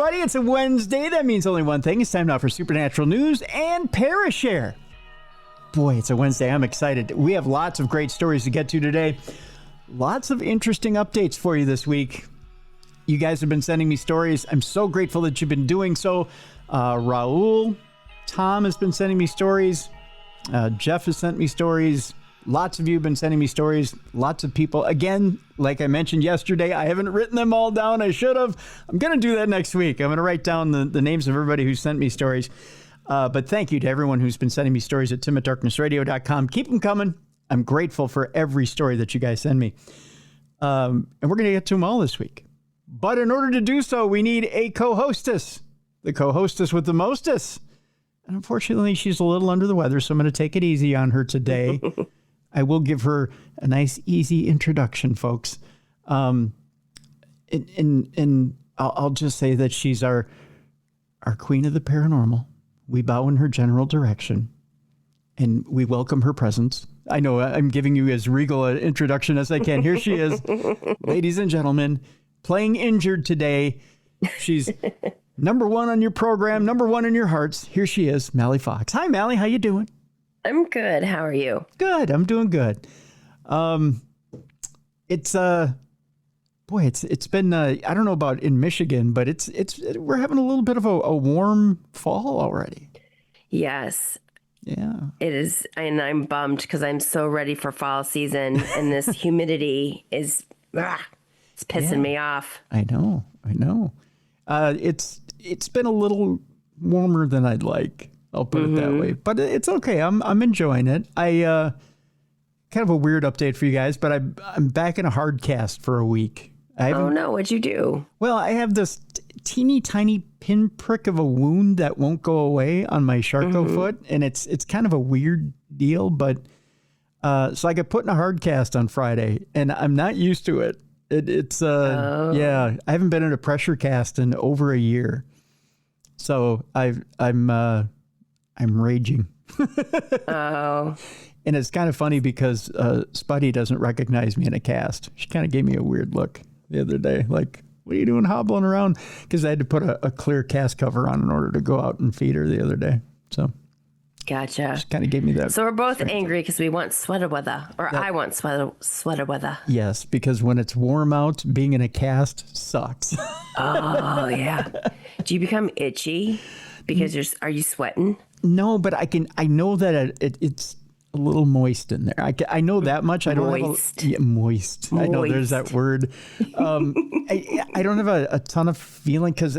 everybody. It's a Wednesday. That means only one thing. It's time now for Supernatural News and Parashare. Boy, it's a Wednesday. I'm excited. We have lots of great stories to get to today. Lots of interesting updates for you this week. You guys have been sending me stories. I'm so grateful that you've been doing so. Raul, Tom has been sending me stories. Jeff has sent me stories. Lots of you have been sending me stories. Lots of people. Again, like I mentioned yesterday, I haven't written them all down. I should have. I'm going to do that next week. I'm going to write down the names of everybody who sent me stories. But thank you to everyone who's been sending me stories at tim@darknessradio.com. Keep them coming. I'm grateful for every story that you guys send me. And we're going to get to them all this week. But in order to do so, we need a co-hostess. The co-hostess with the mostess. And unfortunately, she's a little under the weather, so I'm going to take it easy on her today. I will give her a nice, easy introduction, folks. And I'll just say that she's our queen of the paranormal. We bow in her general direction, and we welcome her presence. I know I'm giving you as regal an introduction as I can. Here she is, ladies and gentlemen, playing injured today. She's number one on your program, number one in your hearts. Here she is, Mallie Fox. Hi, Mallie. How you doing? I'm good. How are you? Good. I'm doing good. It's been I don't know about in Michigan, but we're having a little bit of a warm fall already. Yes. Yeah. It is, and I'm bummed because I'm so ready for fall season, and this humidity is it's pissing me off. I know. It's been a little warmer than I'd like. I'll put it that way, but it's okay. I'm enjoying it. I kind of a weird update for you guys, but I'm back in a hard cast for a week. Oh no, what'd you do? Well, I have this teeny tiny pinprick of a wound that won't go away on my Charcot foot, and it's kind of a weird deal. But so I got put in a hard cast on Friday, and I'm not used to it. Yeah, I haven't been in a pressure cast in over a year, so I'm raging. Oh. And it's kind of funny because Spuddy doesn't recognize me in a cast. She kind of gave me a weird look the other day, like, what are you doing hobbling around? Because I had to put a clear cast cover on in order to go out and feed her the other day. So Gotcha. she kind of gave me that. So we're both angry because we want sweater weather, or I want sweater weather. Yes, because when it's warm out, being in a cast sucks. Oh, yeah. Do you become itchy because are you sweating? No, but I know that it's a little moist in there. I know that much. I don't moist. Moist. I know there's that word. I don't have a ton of feeling because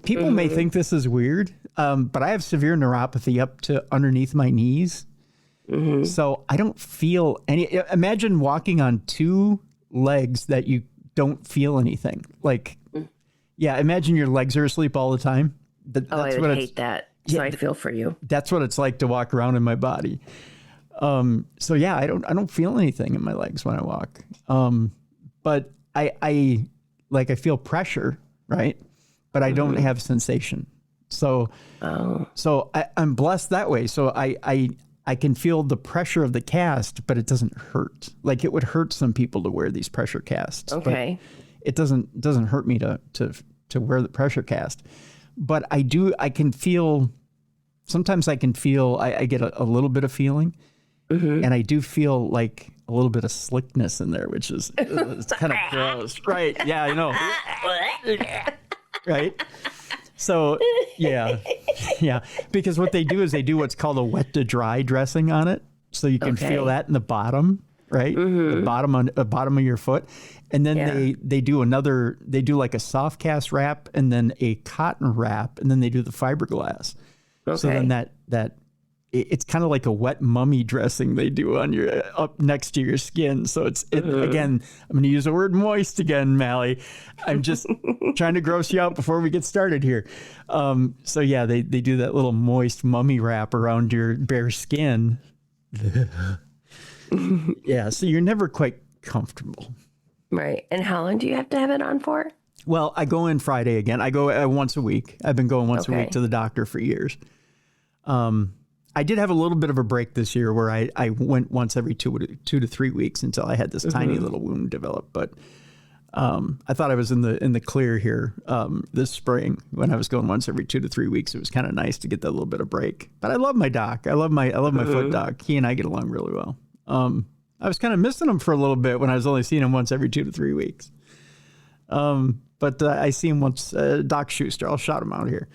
people may think this is weird, but I have severe neuropathy up to underneath my knees. So I don't feel any. Imagine walking on two legs that you don't feel anything. Like, yeah, imagine your legs are asleep all the time. I would hate that. So I feel for you. That's what it's like to walk around in my body. So yeah, I don't feel anything in my legs when I walk. But I feel pressure, right? But I don't have sensation. So I'm blessed that way. So I can feel the pressure of the cast, but it doesn't hurt. Like it would hurt some people to wear these pressure casts. Okay. But it doesn't hurt me to wear the pressure cast. But I can feel, sometimes I get a little bit of feeling. And I do feel like a little bit of slickness in there, which is it's kind of gross. Right. Yeah, I know. Right. So, yeah. Because what they do is they do what's called a wet to dry dressing on it. So you can feel that in the bottom, right? The bottom of your foot. And then they do like a soft cast wrap and then a cotton wrap. And then they do the fiberglass. Okay. So then that it's kind of like a wet mummy dressing they do on your up next to your skin. So again, I'm going to use the word moist again, Mallie. I'm just trying to gross you out before we get started here. So yeah, they do that little moist mummy wrap around your bare skin. Yeah. So you're never quite comfortable. Right. And how long do you have to have it on for? Well, I go in Friday again. I go once a week. I've been going once a week to the doctor for years. I did have a little bit of a break this year where I went once every 2 to 3 weeks until I had this tiny little wound develop. But I thought I was in the clear here this spring when I was going once every 2 to 3 weeks. It was kind of nice to get that little bit of break. But I love my doc. I love my foot doc. He and I get along really well. I was kind of missing him for a little bit when I was only seeing him once every 2 to 3 weeks. But I see him once. Doc Schuster. I'll shout him out here.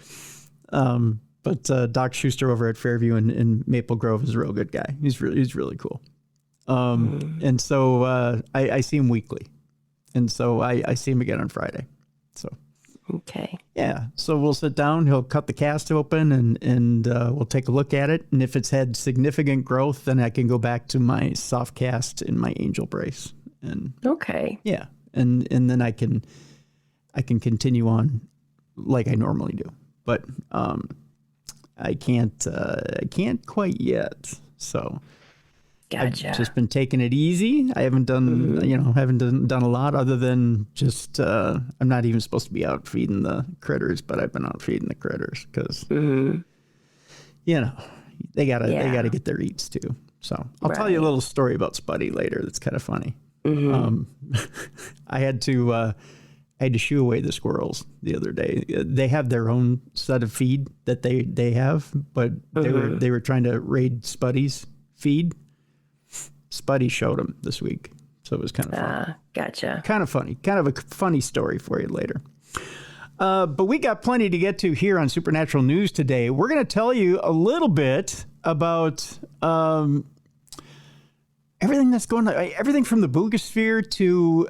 But Doc Schuster over at Fairview in Maple Grove is a real good guy. He's really cool. And so I see him weekly. And so I see him again on Friday. So, okay. Yeah. So we'll sit down. He'll cut the cast open and we'll take a look at it. And if it's had significant growth, then I can go back to my soft cast in my angel brace. And okay. Yeah. And then I can continue on like I normally do. But I can't quite yet. So gotcha. I've just been taking it easy. I haven't done, done a lot other than just, I'm not even supposed to be out feeding the critters, but I've been out feeding the critters because, they gotta get their eats too. So I'll tell you a little story about Spuddy later. That's kind of funny. I had to shoo away the squirrels the other day. They have their own set of feed that they have, but they were trying to raid Spuddy's feed. Spuddy showed them this week, so it was kind of fun. Gotcha. Kind of funny. Kind of a funny story for you later. But we got plenty to get to here on Supernatural News today. We're going to tell you a little bit about everything that's going on, everything from the Buga Sphere to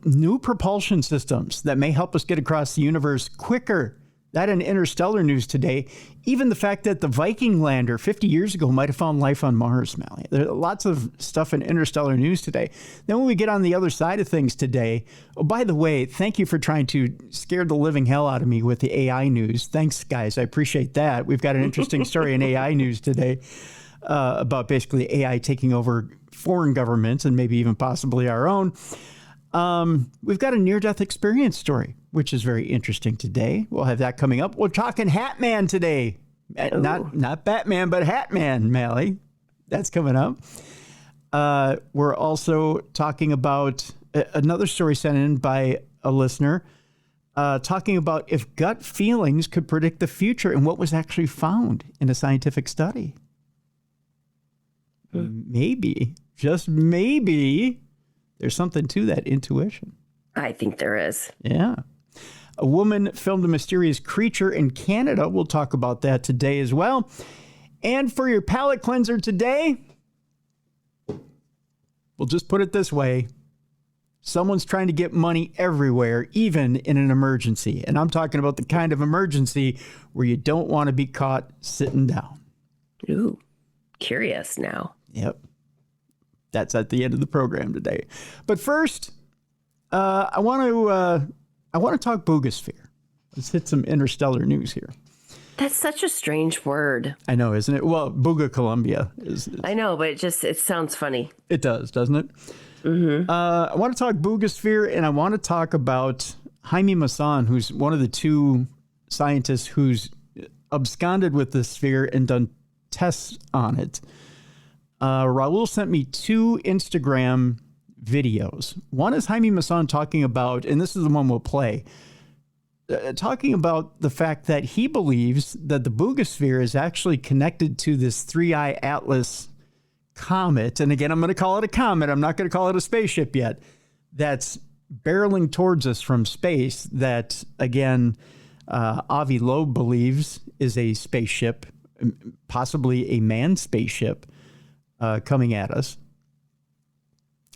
new propulsion systems that may help us get across the universe quicker. That in interstellar news today. Even the fact that the Viking lander 50 years ago might have found life on Mars, Mallie. There's lots of stuff in interstellar news today. Then when we get on the other side of things today, oh, by the way, thank you for trying to scare the living hell out of me with the AI news. Thanks, guys. I appreciate that. We've got an interesting story in AI news today about basically AI taking over foreign governments and maybe even possibly our own. We've got a near-death experience story, which is very interesting today. We'll have that coming up. We're talking Hat Man today. Not Batman, but Hat Man, Mallie. That's coming up. We're also talking about another story sent in by a listener, talking about if gut feelings could predict the future and what was actually found in a scientific study. Maybe, just maybe, there's something to that intuition. I think there is. Yeah. A woman filmed a mysterious creature in Canada. We'll talk about that today as well. And for your palate cleanser today, we'll just put it this way. Someone's trying to get money everywhere, even in an emergency. And I'm talking about the kind of emergency where you don't want to be caught sitting down. Ooh, curious now. Yep. That's at the end of the program today. But first, I want to talk Buga Sphere. Let's hit some interstellar news here. That's such a strange word. I know, isn't it? Well, Buga Columbia is. I know, but it sounds funny. It does, doesn't it? I want to talk Buga Sphere, and I want to talk about Jaime Maussan, who's one of the two scientists who's absconded with the sphere and done tests on it. Raul sent me 2 Instagram videos. One is Jaime Maussan talking about, and this is the one we'll play, talking about the fact that he believes that the Buga Sphere is actually connected to this 3I Atlas comet. And again, I'm going to call it a comet. I'm not going to call it a spaceship yet. That's barreling towards us from space that, again, Avi Loeb believes is a spaceship, possibly a manned spaceship, coming at us.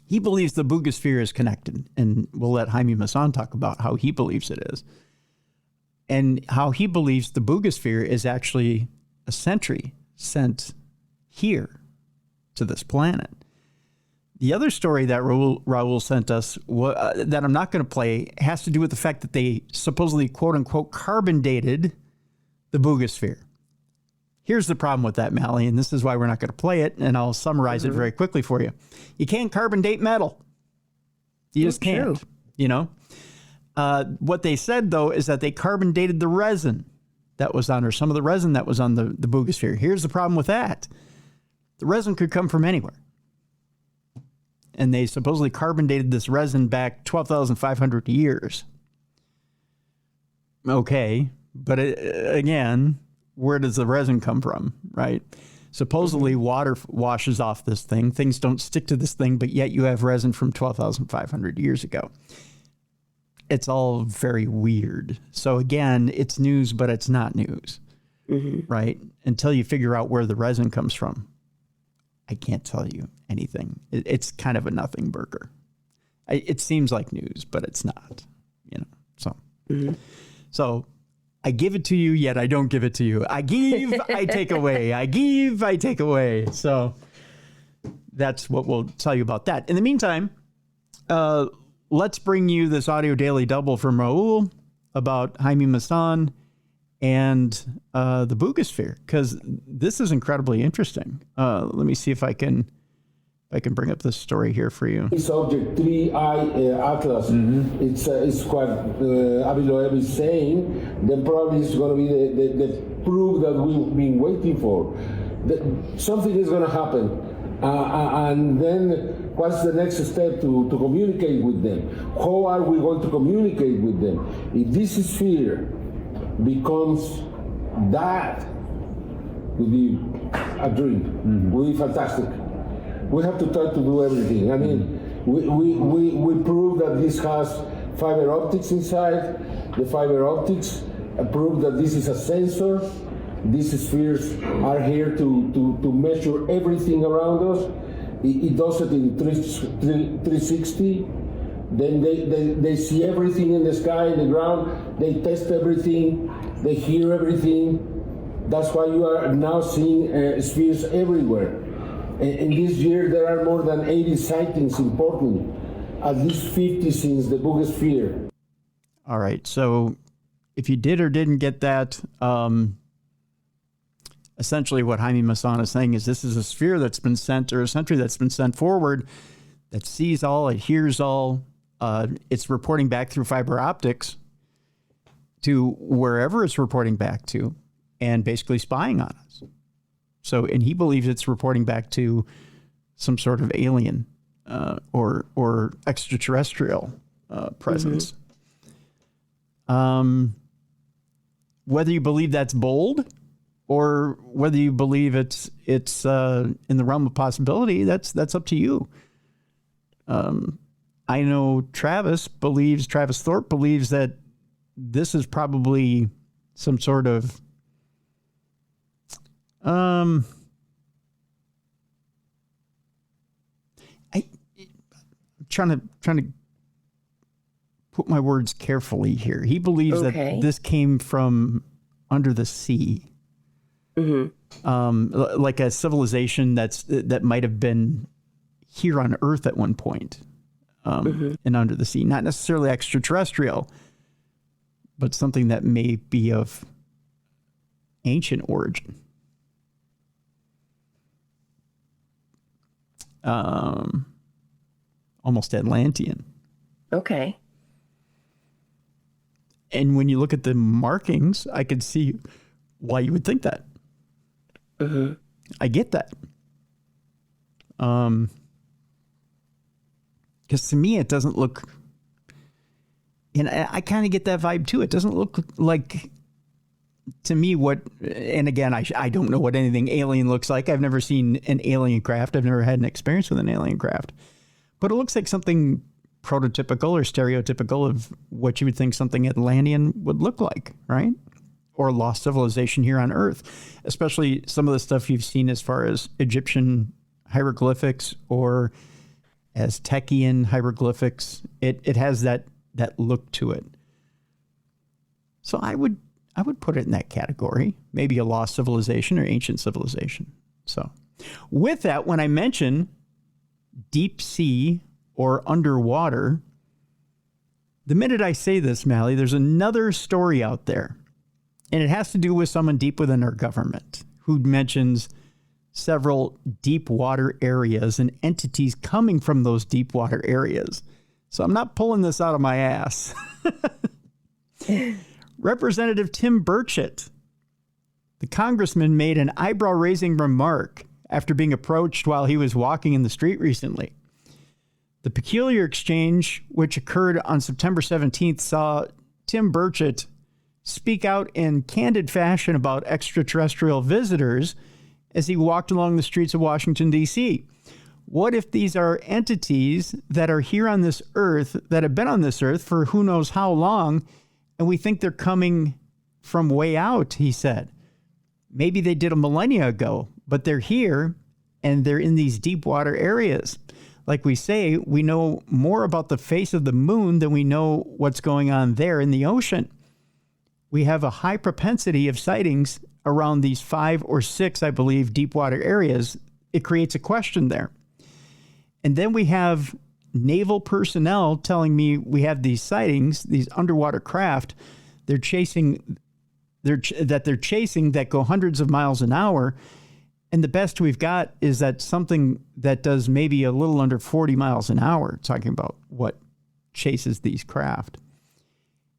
He believes the Buga Sphere is connected, and we'll let Jaime Maussan talk about how he believes it is, and how he believes the Buga Sphere is actually a sentry sent here to this planet. The other story that Raul sent us, that I'm not going to play, has to do with the fact that they supposedly, quote-unquote, carbon dated the Buga Sphere. Here's the problem with that, Mallie, and this is why we're not going to play it, and I'll summarize it very quickly for you. You can't carbon date metal. You just can't, true. You know? What they said, though, is that they carbon dated the resin that was on, or some of the resin that was on the Buga Sphere. Here's the problem with that. The resin could come from anywhere. and they supposedly carbon dated this resin back 12,500 years. Okay, but again, where does the resin come from, right? Supposedly water washes off this thing. Things don't stick to this thing, but yet you have resin from 12,500 years ago. It's all very weird. So again, it's news, but it's not news, right? Until you figure out where the resin comes from. I can't tell you anything. It's kind of a nothing burger. It seems like news, but it's not, so. So I give it to you, yet I don't give it to you. I give, I take away. I give, I take away. So that's what we'll tell you about that. In the meantime, let's bring you this audio daily double from Raul about Jaime Maussan and the Buga Sphere, because this is incredibly interesting. Let me see if I can bring up this story here for you. This object 3I Atlas, it's what Abiloev is saying, then probably it's going to be the proof that we've been waiting for. Something is going to happen. And then what's the next step to communicate with them? How are we going to communicate with them? If this sphere becomes that, would be a dream, would be fantastic. We have to try to do everything. I mean, we prove that this has fiber optics inside. The fiber optics prove that this is a sensor. These spheres are here to measure everything around us. It does it in 360. Then they see everything in the sky, in the ground. They test everything. They hear everything. That's why you are now seeing spheres everywhere. In this year, there are more than 80 sightings in Portland, at least 50 since the Buga Sphere. All right. So if you did or didn't get that, essentially what Jaime Maussan is saying is this is a sphere that's been sent, or a sentry that's been sent forward, that sees all, it hears all. It's reporting back through fiber optics to wherever it's reporting back to, and basically spying on us. So, and he believes it's reporting back to some sort of alien or extraterrestrial presence. Whether you believe that's bold or whether you believe it's in the realm of possibility, that's up to you. I know Travis Thorpe believes that this is probably some sort of I'm trying to put my words carefully here. He believes that this came from under the sea, like a civilization that might have been here on Earth at one point, and under the sea. Not necessarily extraterrestrial, but something that may be of ancient origin. Almost Atlantean. Okay. And when you look at the markings, I could see why you would think that. I get that. Because to me, it doesn't look, and I kind of get that vibe too. It doesn't look like, to me, what, and again, I don't know what anything alien looks like. I've never seen an alien craft. I've never had an experience with an alien craft. But it looks like something prototypical or stereotypical of what you would think something Atlantean would look like, right? Or lost civilization here on Earth, especially some of the stuff you've seen as far as Egyptian hieroglyphics or Aztecian hieroglyphics. It has that look to it. So I would put it in that category, maybe a lost civilization or ancient civilization. So with that, when I mention deep sea or underwater, the minute I say this, Mallie, there's another story out there, and it has to do with someone deep within our government who mentions several deep water areas and entities coming from those deep water areas. So I'm not pulling this out of my ass. Representative Tim Burchett, the congressman, made an eyebrow-raising remark after being approached while he was walking in the street recently. The peculiar exchange, which occurred on September 17th, saw Tim Burchett speak out in candid fashion about extraterrestrial visitors as he walked along the streets of Washington, D.C. What if these are entities that are here on this earth, that have been on this earth for who knows how long, and we think they're coming from way out, he said. Maybe they did a millennia ago, but they're here, and they're in these deep water areas. Like we say, we know more about the face of the moon than we know what's going on there in the ocean. We have a high propensity of sightings around these 5 or 6, I believe, deep water areas. It creates a question there. And then we have naval personnel telling me we have these sightings, these underwater craft they're chasing that go hundreds of miles an hour. And the best we've got is that something that does maybe a little under 40 miles an hour, talking about what chases these craft.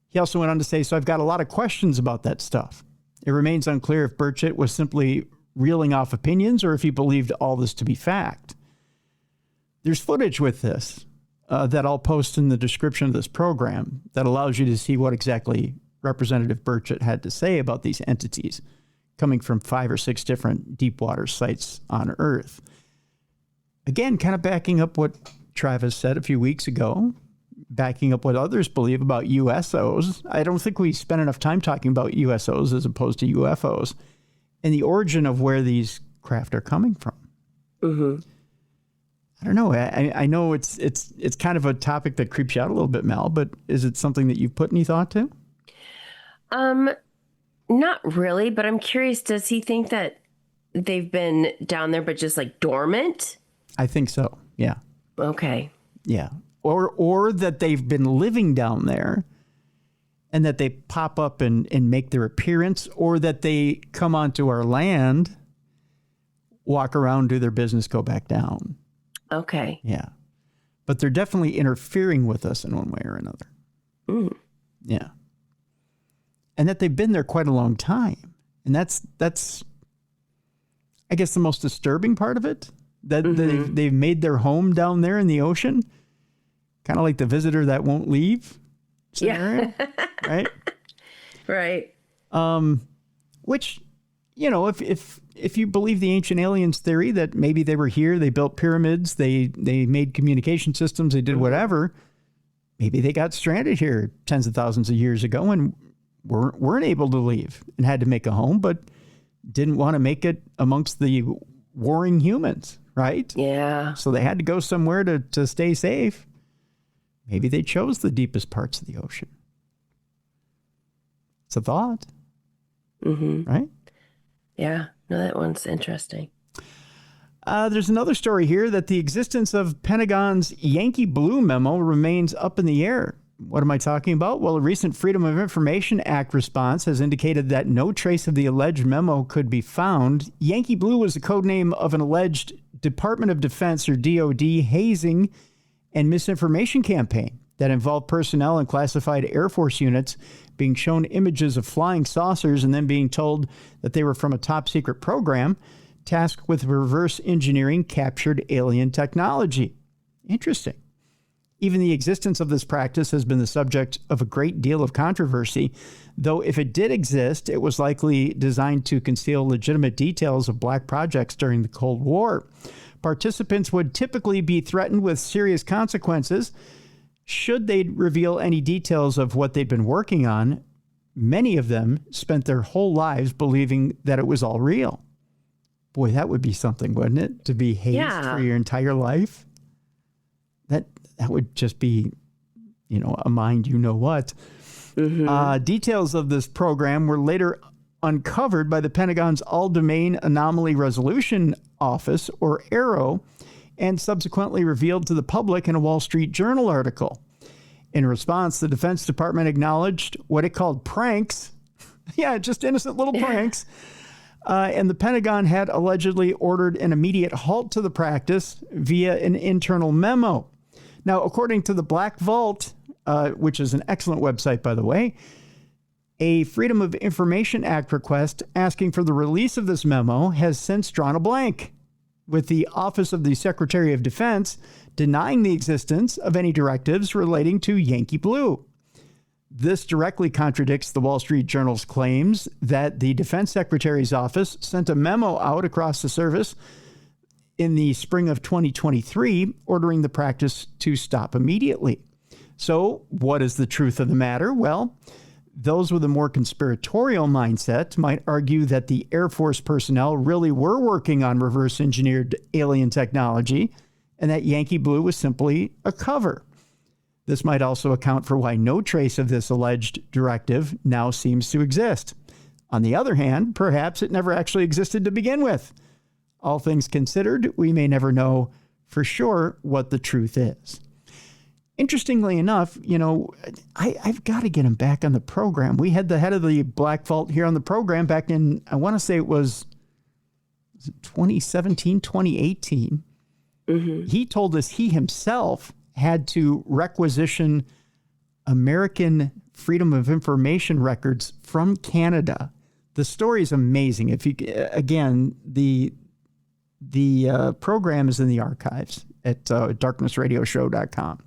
He also went on to say, so I've got a lot of questions about that stuff. It remains unclear if Burchett was simply reeling off opinions or if he believed all this to be fact. There's footage with this that I'll post in the description of this program that allows you to see what exactly Representative Burchett had to say about these entities coming from 5 or 6 different deep water sites on Earth. Again, kind of backing up what Travis said a few weeks ago, backing up what others believe about USOs. I don't think we spent enough time talking about USOs as opposed to UFOs and the origin of where these craft are coming from. Mm-hmm. I don't know. I know it's kind of a topic that creeps you out a little bit, Mal, but is it something that you've put any thought to? Not really, but I'm curious, does he think that they've been down there but just like dormant? I think so. Yeah. Okay. Yeah. Or that they've been living down there and that they pop up and make their appearance, or that they come onto our land, walk around, do their business, go back down. Okay. Yeah. But they're definitely interfering with us in one way or another. Mm. Yeah. And that they've been there quite a long time. And that's I guess, the most disturbing part of it, that they've made their home down there in the ocean, kind of like the visitor that won't leave scenario, yeah. right? Right. Which, you know, if you believe the ancient aliens theory that maybe they were here, they built pyramids, they made communication systems, they did whatever, maybe they got stranded here tens of thousands of years ago and weren't able to leave and had to make a home, but didn't want to make it amongst the warring humans, right? Yeah. So they had to go somewhere to stay safe. Maybe they chose the deepest parts of the ocean. It's a thought, right? Yeah. No, that one's interesting. There's another story here that the existence of Pentagon's Yankee Blue memo remains up in the air. What am I talking about? Well, a recent Freedom of Information Act response has indicated that no trace of the alleged memo could be found. Yankee Blue was the code name of an alleged Department of Defense, or DOD, hazing and misinformation campaign that involved personnel in classified Air Force units being shown images of flying saucers and then being told that they were from a top secret program tasked with reverse engineering captured alien technology. Interesting. Even the existence of this practice has been the subject of a great deal of controversy, though if it did exist, it was likely designed to conceal legitimate details of black projects during the Cold War. Participants would typically be threatened with serious consequences should they reveal any details of what they'd been working on. Many of them spent their whole lives believing that it was all real. Boy, that would be something, wouldn't it? To be hazed for your entire life? That would just be, you know, a mind you know what. Details of this program were later uncovered by the Pentagon's All-Domain Anomaly Resolution Office, or AARO, and subsequently revealed to the public in a Wall Street Journal article. In response, the Defense Department acknowledged what it called pranks. Yeah, just innocent little pranks. And the Pentagon had allegedly ordered an immediate halt to the practice via an internal memo. Now, according to the Black Vault, which is an excellent website, by the way, a Freedom of Information Act request asking for the release of this memo has since drawn a blank. with the Office of the Secretary of Defense denying the existence of any directives relating to Yankee Blue. This directly contradicts the Wall Street Journal's claims that the Defense Secretary's office sent a memo out across the service in the spring of 2023, ordering the practice to stop immediately. So, what is the truth of the matter? Well, those with a more conspiratorial mindset might argue that the Air Force personnel really were working on reverse engineered alien technology and that Yankee Blue was simply a cover. This might also account for why no trace of this alleged directive now seems to exist. On the other hand, perhaps it never actually existed to begin with. All things considered, we may never know for sure what the truth is. Interestingly enough, I've got to get him back on the program. We had the head of the Black Vault here on the program back in, I want to say it was 2017, 2018. Mm-hmm. He told us he himself had to requisition American Freedom of Information records from Canada. The story is amazing. If you, again, the program is in the archives at darknessradioshow.com.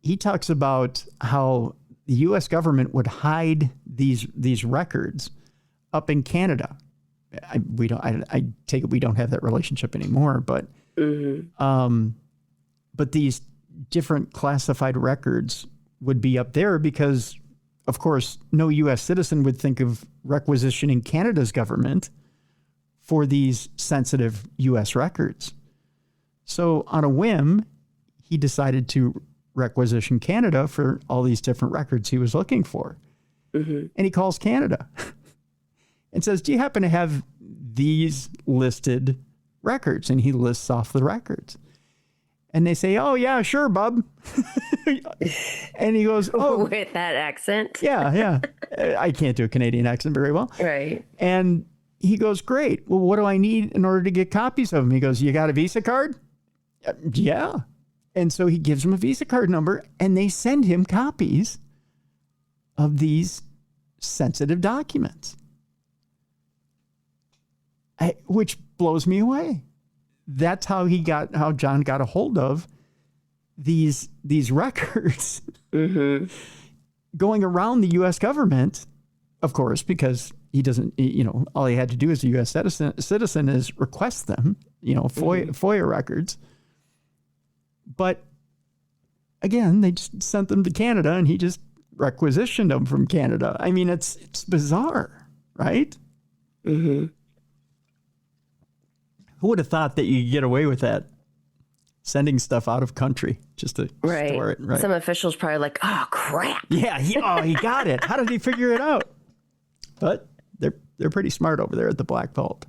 He talks about how the U.S. government would hide these records up in Canada. I take it we don't have that relationship anymore, but but these different classified records would be up there because, of course, no U.S. citizen would think of requisitioning Canada's government for these sensitive U.S. records. So on a whim, he decided to requisition Canada for all these different records he was looking for. Mm-hmm. And he calls Canada and says, do you happen to have these listed records? And he lists off the records. And they say, oh, yeah, sure, bub. And he goes, oh. With that accent? Yeah. I can't do a Canadian accent very well. Right. And he goes, great. Well, what do I need in order to get copies of them? He goes, you got a Visa card? Yeah. And so he gives him a Visa card number, and they send him copies of these sensitive documents, which blows me away. That's how John got a hold of these records going around the U.S. government, of course, because he doesn't, all he had to do as a U.S. citizen is request them, FOIA records. But again, they just sent them to Canada and he just requisitioned them from Canada. I mean, it's bizarre, right? Mm-hmm. Who would have thought that you could get away with that? Sending stuff out of country just to store it, right? Some officials probably like, oh, crap. Yeah, he got it. How did he figure it out? But they're pretty smart over there at the Black Vault.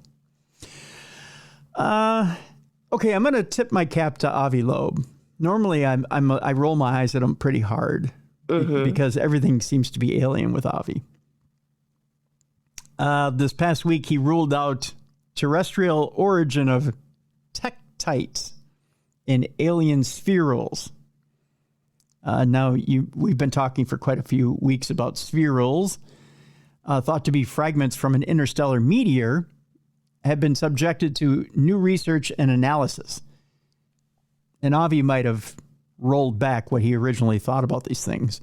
Okay, I'm going to tip my cap to Avi Loeb. Normally, I roll my eyes at him pretty hard because everything seems to be alien with Avi. This past week, he ruled out terrestrial origin of tektites in alien spherules. Now, we've been talking for quite a few weeks about spherules, thought to be fragments from an interstellar meteor, have been subjected to new research and analysis. And Avi might have rolled back what he originally thought about these things.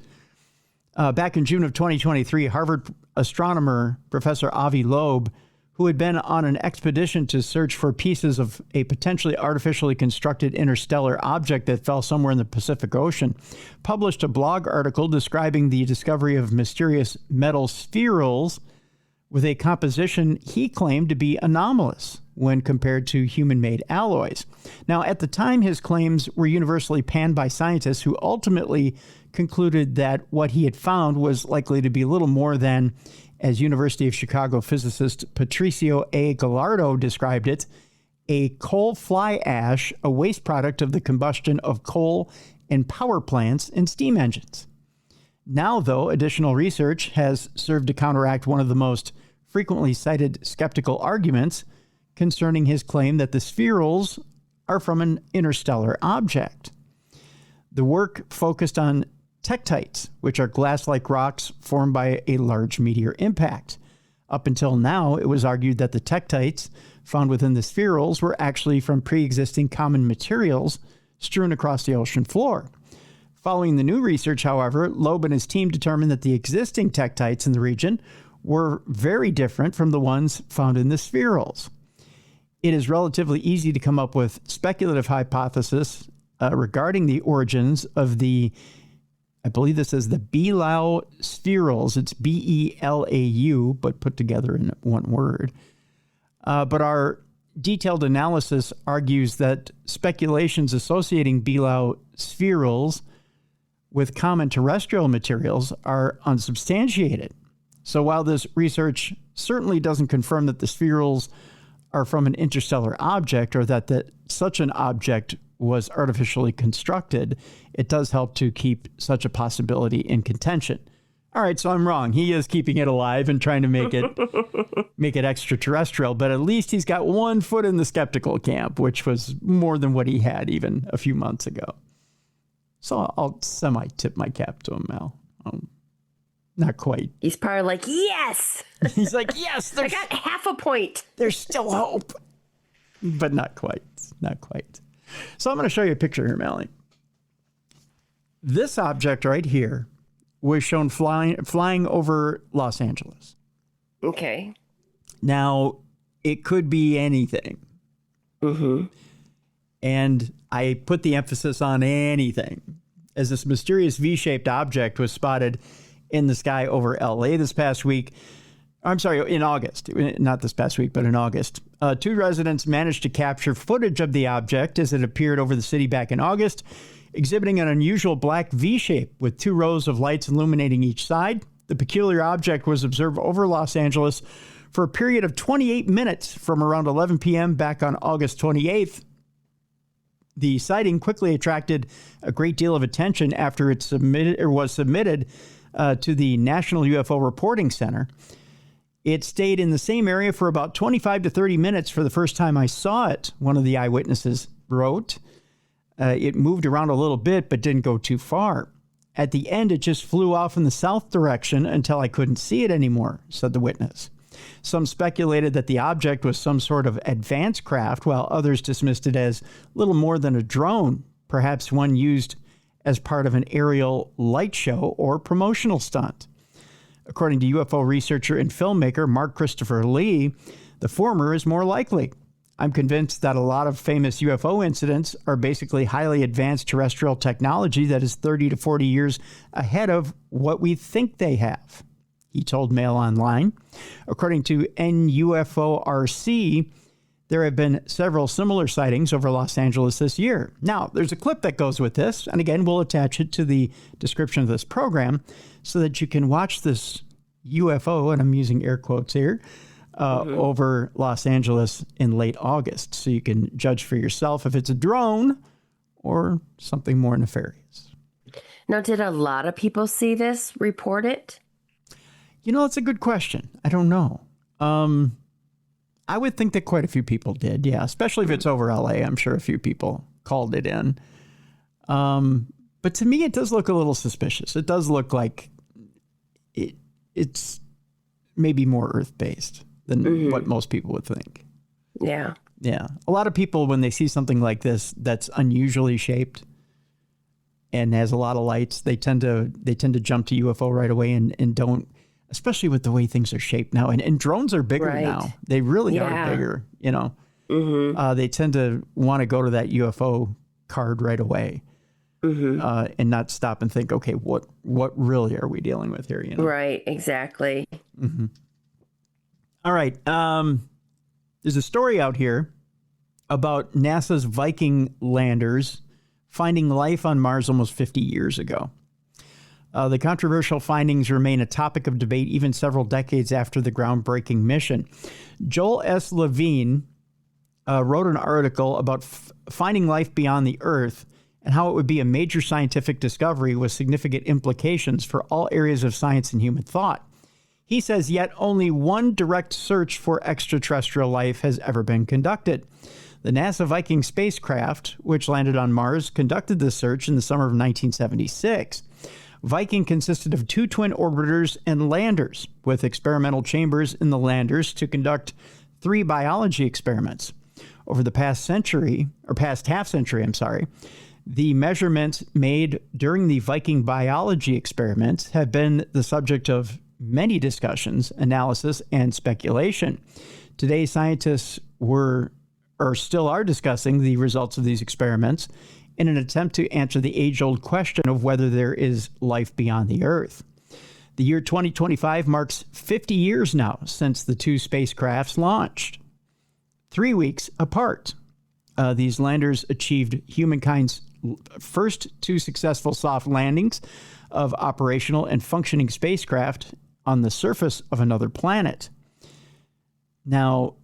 Back in June of 2023, Harvard astronomer Professor Avi Loeb, who had been on an expedition to search for pieces of a potentially artificially constructed interstellar object that fell somewhere in the Pacific Ocean, published a blog article describing the discovery of mysterious metal spherules with a composition he claimed to be anomalous when compared to human-made alloys. Now, at the time, his claims were universally panned by scientists who ultimately concluded that what he had found was likely to be little more than, as University of Chicago physicist Patricio A. Gallardo described it, a coal fly ash, a waste product of the combustion of coal in power plants and steam engines. Now, though, additional research has served to counteract one of the most frequently cited skeptical arguments concerning his claim that the spherules are from an interstellar object. The work focused on tektites, which are glass-like rocks formed by a large meteor impact. Up until now, it was argued that the tektites found within the spherules were actually from pre-existing common materials strewn across the ocean floor. Following the new research, however, Loeb and his team determined that the existing tektites in the region were very different from the ones found in the spherules. It is relatively easy to come up with speculative hypotheses regarding the origins of the, I believe this is the Belau spherules. It's Belau, but put together in one word. But our detailed analysis argues that speculations associating Belau spherules with common terrestrial materials are unsubstantiated. So while this research certainly doesn't confirm that the spherules are from an interstellar object or that such an object was artificially constructed, it does help to keep such a possibility in contention. All right, so I'm wrong. He is keeping it alive and trying to make it extraterrestrial, but at least he's got one foot in the skeptical camp, which was more than what he had even a few months ago. So I'll semi-tip my cap to him, Mal. Not quite. He's probably like, yes! He's like, yes! I got half a point. There's still hope. But not quite. Not quite. So I'm going to show you a picture here, Mallie. This object right here was shown flying over Los Angeles. Okay. Now, it could be anything. Mm-hmm. And I put the emphasis on anything, as this mysterious V-shaped object was spotted in the sky over LA this past week. I'm sorry, in August. Not this past week, but in August. 2 residents managed to capture footage of the object as it appeared over the city back in August, exhibiting an unusual black V shape with 2 rows of lights illuminating each side. The peculiar object was observed over Los Angeles for a period of 28 minutes from around 11 p.m. back on August 28th. The sighting quickly attracted a great deal of attention after it was submitted to the National UFO Reporting Center. It stayed in the same area for about 25 to 30 minutes for the first time I saw it, one of the eyewitnesses wrote. It moved around a little bit, but didn't go too far. At the end, it just flew off in the south direction until I couldn't see it anymore, said the witness. Some speculated that the object was some sort of advanced craft, while others dismissed it as little more than a drone, perhaps one used as part of an aerial light show or promotional stunt. According to UFO researcher and filmmaker Mark Christopher Lee, the former is more likely. I'm convinced that a lot of famous UFO incidents are basically highly advanced terrestrial technology that is 30 to 40 years ahead of what we think they have, he told Mail Online. According to NUFORC, there have been several similar sightings over Los Angeles this year. Now, there's a clip that goes with this, and again, we'll attach it to the description of this program so that you can watch this UFO, and I'm using air quotes here, over Los Angeles in late August, so you can judge for yourself if it's a drone or something more nefarious. Now, did a lot of people see this, report it? You know, it's a good question. I don't know. I would think that quite a few people did, yeah, especially if it's over LA. I'm sure a few people called it in. But to me, it does look a little suspicious. It does look like it's maybe more Earth-based than what most people would think. Yeah. Yeah. A lot of people, when they see something like this that's unusually shaped and has a lot of lights, they tend to jump to UFO right away and don't, especially with the way things are shaped now. And drones are bigger now. They really are bigger, you know. They tend to want to go to that UFO card right away and not stop and think, okay, what really are we dealing with here? You know? Right, exactly. All right. There's a story out here about NASA's Viking landers finding life on Mars almost 50 years ago. The controversial findings remain a topic of debate even several decades after the groundbreaking mission. Joel S. Levine wrote an article about finding life beyond the Earth and how it would be a major scientific discovery with significant implications for all areas of science and human thought. He says yet only one direct search for extraterrestrial life has ever been conducted. The NASA Viking spacecraft, which landed on Mars, conducted this search in the summer of 1976. Viking consisted of 2 twin orbiters and landers, with experimental chambers in the landers to conduct 3 biology experiments. Over the past half century, the measurements made during the Viking biology experiments have been the subject of many discussions, analysis, and speculation. Today, scientists still are discussing the results of these experiments in an attempt to answer the age-old question of whether there is life beyond the Earth. The year 2025 marks 50 years now since the 2 spacecrafts launched. 3 weeks apart, these landers achieved humankind's first 2 successful soft landings of operational and functioning spacecraft on the surface of another planet. Now,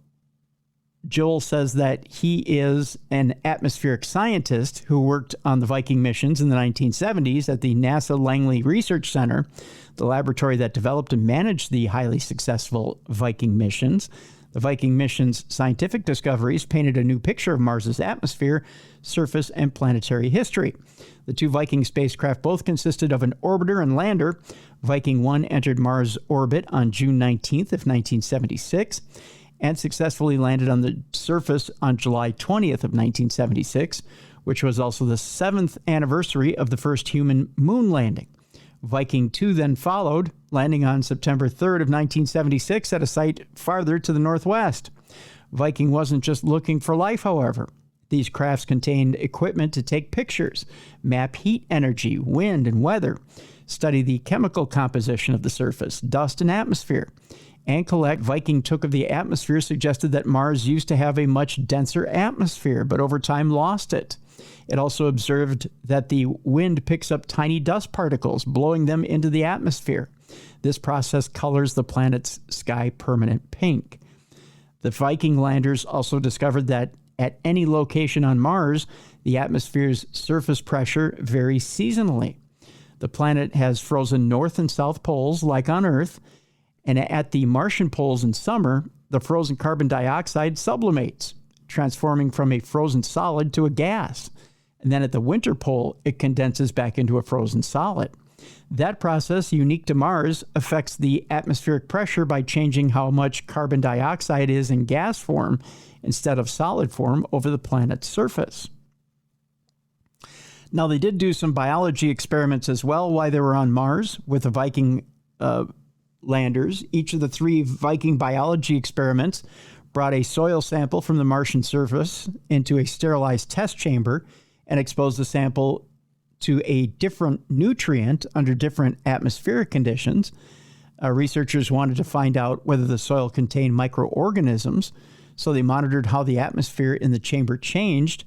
Joel says that he is an atmospheric scientist who worked on the Viking missions in the 1970s at the NASA Langley Research Center, the laboratory that developed and managed the highly successful Viking missions. The Viking missions' scientific discoveries painted a new picture of Mars's atmosphere, surface, and planetary history. The 2 Viking spacecraft both consisted of an orbiter and lander. Viking 1 entered Mars orbit on June 19th of 1976 and successfully landed on the surface on July 20th of 1976, which was also the 7th anniversary of the first human moon landing. Viking 2 then followed, landing on September 3rd of 1976 at a site farther to the northwest. Viking wasn't just looking for life, however. These crafts contained equipment to take pictures, map heat energy, wind, and weather, study the chemical composition of the surface, dust, and atmosphere, and collect. Viking took of the atmosphere suggested that Mars used to have a much denser atmosphere, but over time lost it. It also observed that the wind picks up tiny dust particles, blowing them into the atmosphere. This process colors the planet's sky permanent pink. The Viking landers also discovered that at any location on Mars, the atmosphere's surface pressure varies seasonally. The planet has frozen north and south poles like on Earth, and at the Martian poles in summer, the frozen carbon dioxide sublimates, transforming from a frozen solid to a gas. And then at the winter pole, it condenses back into a frozen solid. That process, unique to Mars, affects the atmospheric pressure by changing how much carbon dioxide is in gas form instead of solid form over the planet's surface. Now, they did do some biology experiments as well while they were on Mars with the Viking landers. Each of the 3 Viking biology experiments brought a soil sample from the Martian surface into a sterilized test chamber and exposed the sample to a different nutrient under different atmospheric conditions. Researchers wanted to find out whether the soil contained microorganisms, so they monitored how the atmosphere in the chamber changed.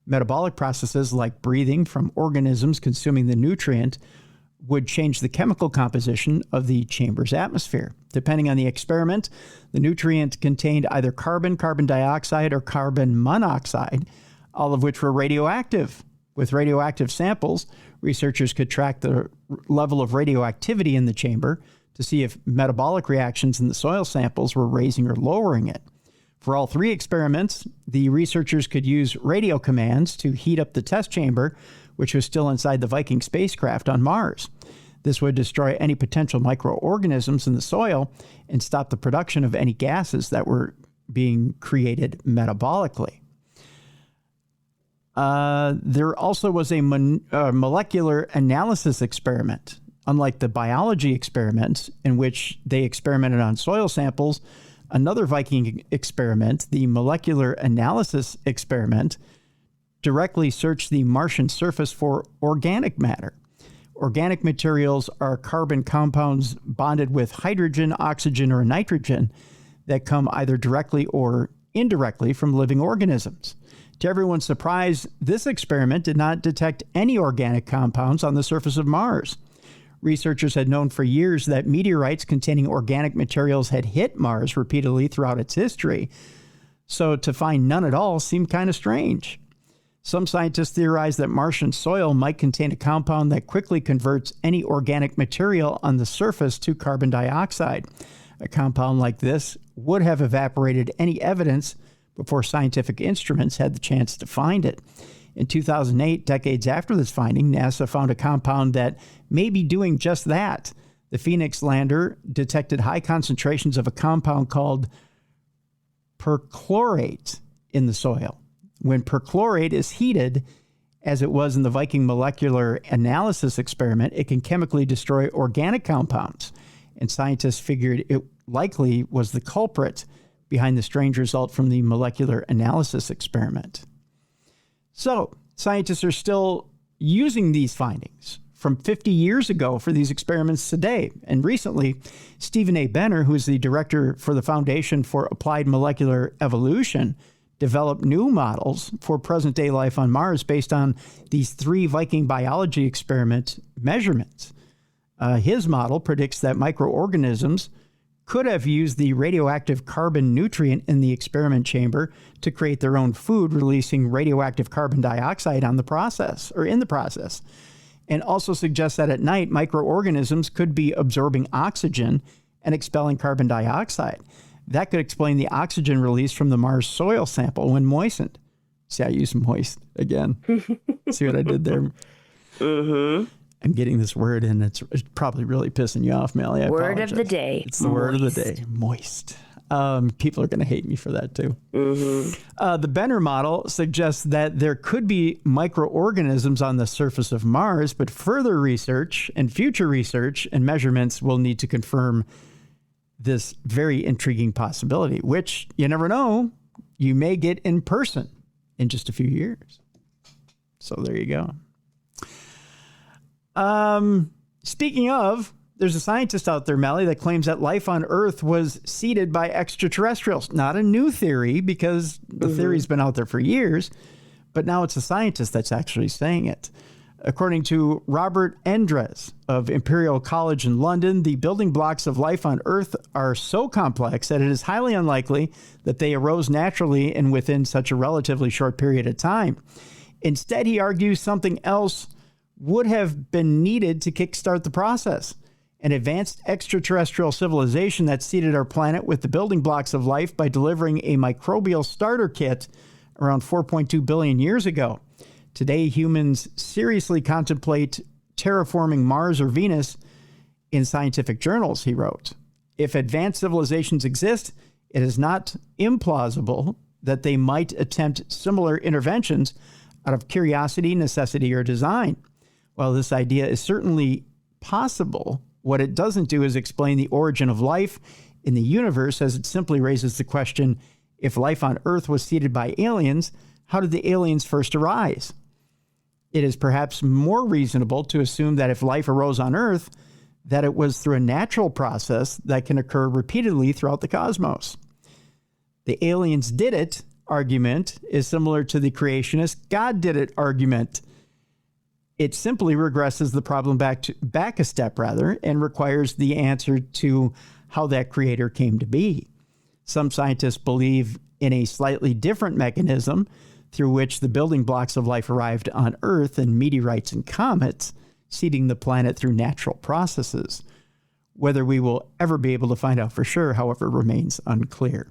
Metabolic processes like breathing from organisms consuming the nutrient would change the chemical composition of the chamber's atmosphere. Depending on the experiment, the nutrient contained either carbon, carbon dioxide, or carbon monoxide, all of which were radioactive. With radioactive samples, researchers could track the level of radioactivity in the chamber to see if metabolic reactions in the soil samples were raising or lowering it. For all 3 experiments, the researchers could use radio commands to heat up the test chamber, which was still inside the Viking spacecraft on Mars. This would destroy any potential microorganisms in the soil and stop the production of any gases that were being created metabolically. There also was a molecular analysis experiment. Unlike the biology experiments in which they experimented on soil samples, another Viking experiment, the molecular analysis experiment, directly searched the Martian surface for organic matter. Organic materials are carbon compounds bonded with hydrogen, oxygen, or nitrogen that come either directly or indirectly from living organisms. To everyone's surprise, this experiment did not detect any organic compounds on the surface of Mars. Researchers had known for years that meteorites containing organic materials had hit Mars repeatedly throughout its history, so to find none at all seemed kind of strange. Some scientists theorize that Martian soil might contain a compound that quickly converts any organic material on the surface to carbon dioxide. A compound like this would have evaporated any evidence before scientific instruments had the chance to find it. In 2008, decades after this finding, NASA found a compound that may be doing just that. The Phoenix lander detected high concentrations of a compound called perchlorate in the soil. When perchlorate is heated, as it was in the Viking molecular analysis experiment, it can chemically destroy organic compounds. And scientists figured it likely was the culprit behind the strange result from the molecular analysis experiment. So, scientists are still using these findings from 50 years ago for these experiments today. And recently, Stephen A. Benner, who is the director for the Foundation for Applied Molecular Evolution, developed new models for present-day life on Mars based on these 3 Viking biology experiment measurements. His model predicts that microorganisms could have used the radioactive carbon nutrient in the experiment chamber to create their own food, releasing radioactive carbon dioxide in the process, and also suggests that at night, microorganisms could be absorbing oxygen and expelling carbon dioxide. That could explain the oxygen release from the Mars soil sample when moistened. See, I used moist again. See what I did there? Mm-hmm. I'm getting this word in. It's probably really pissing you off, Mallie. Word of the day. It's the word of the day. Moist. People are going to hate me for that, too. Mm-hmm. The Benner model suggests that there could be microorganisms on the surface of Mars, but further research and future research and measurements will need to confirm this very intriguing possibility, which you never know, you may get in person in just a few years. So there you go. Speaking of, there's a scientist out there, Mallie, that claims that life on Earth was seeded by extraterrestrials. Not a new theory, because the theory's been out there for years, but now it's a scientist that's actually saying it. According to Robert Endres of Imperial College in London, the building blocks of life on Earth are so complex that it is highly unlikely that they arose naturally and within such a relatively short period of time. Instead, he argues something else would have been needed to kickstart the process. An advanced extraterrestrial civilization that seeded our planet with the building blocks of life by delivering a microbial starter kit around 4.2 billion years ago. Today, humans seriously contemplate terraforming Mars or Venus in scientific journals, he wrote. If advanced civilizations exist, it is not implausible that they might attempt similar interventions out of curiosity, necessity, or design. While this idea is certainly possible, what it doesn't do is explain the origin of life in the universe, as it simply raises the question, if life on Earth was seeded by aliens, how did the aliens first arise? It is perhaps more reasonable to assume that if life arose on Earth, that it was through a natural process that can occur repeatedly throughout the cosmos. The aliens did it argument is similar to the creationist God did it argument. It simply regresses the problem back a step, and requires the answer to how that creator came to be. Some scientists believe in a slightly different mechanism through which the building blocks of life arrived on Earth and meteorites and comets, seeding the planet through natural processes. Whether we will ever be able to find out for sure, however, remains unclear.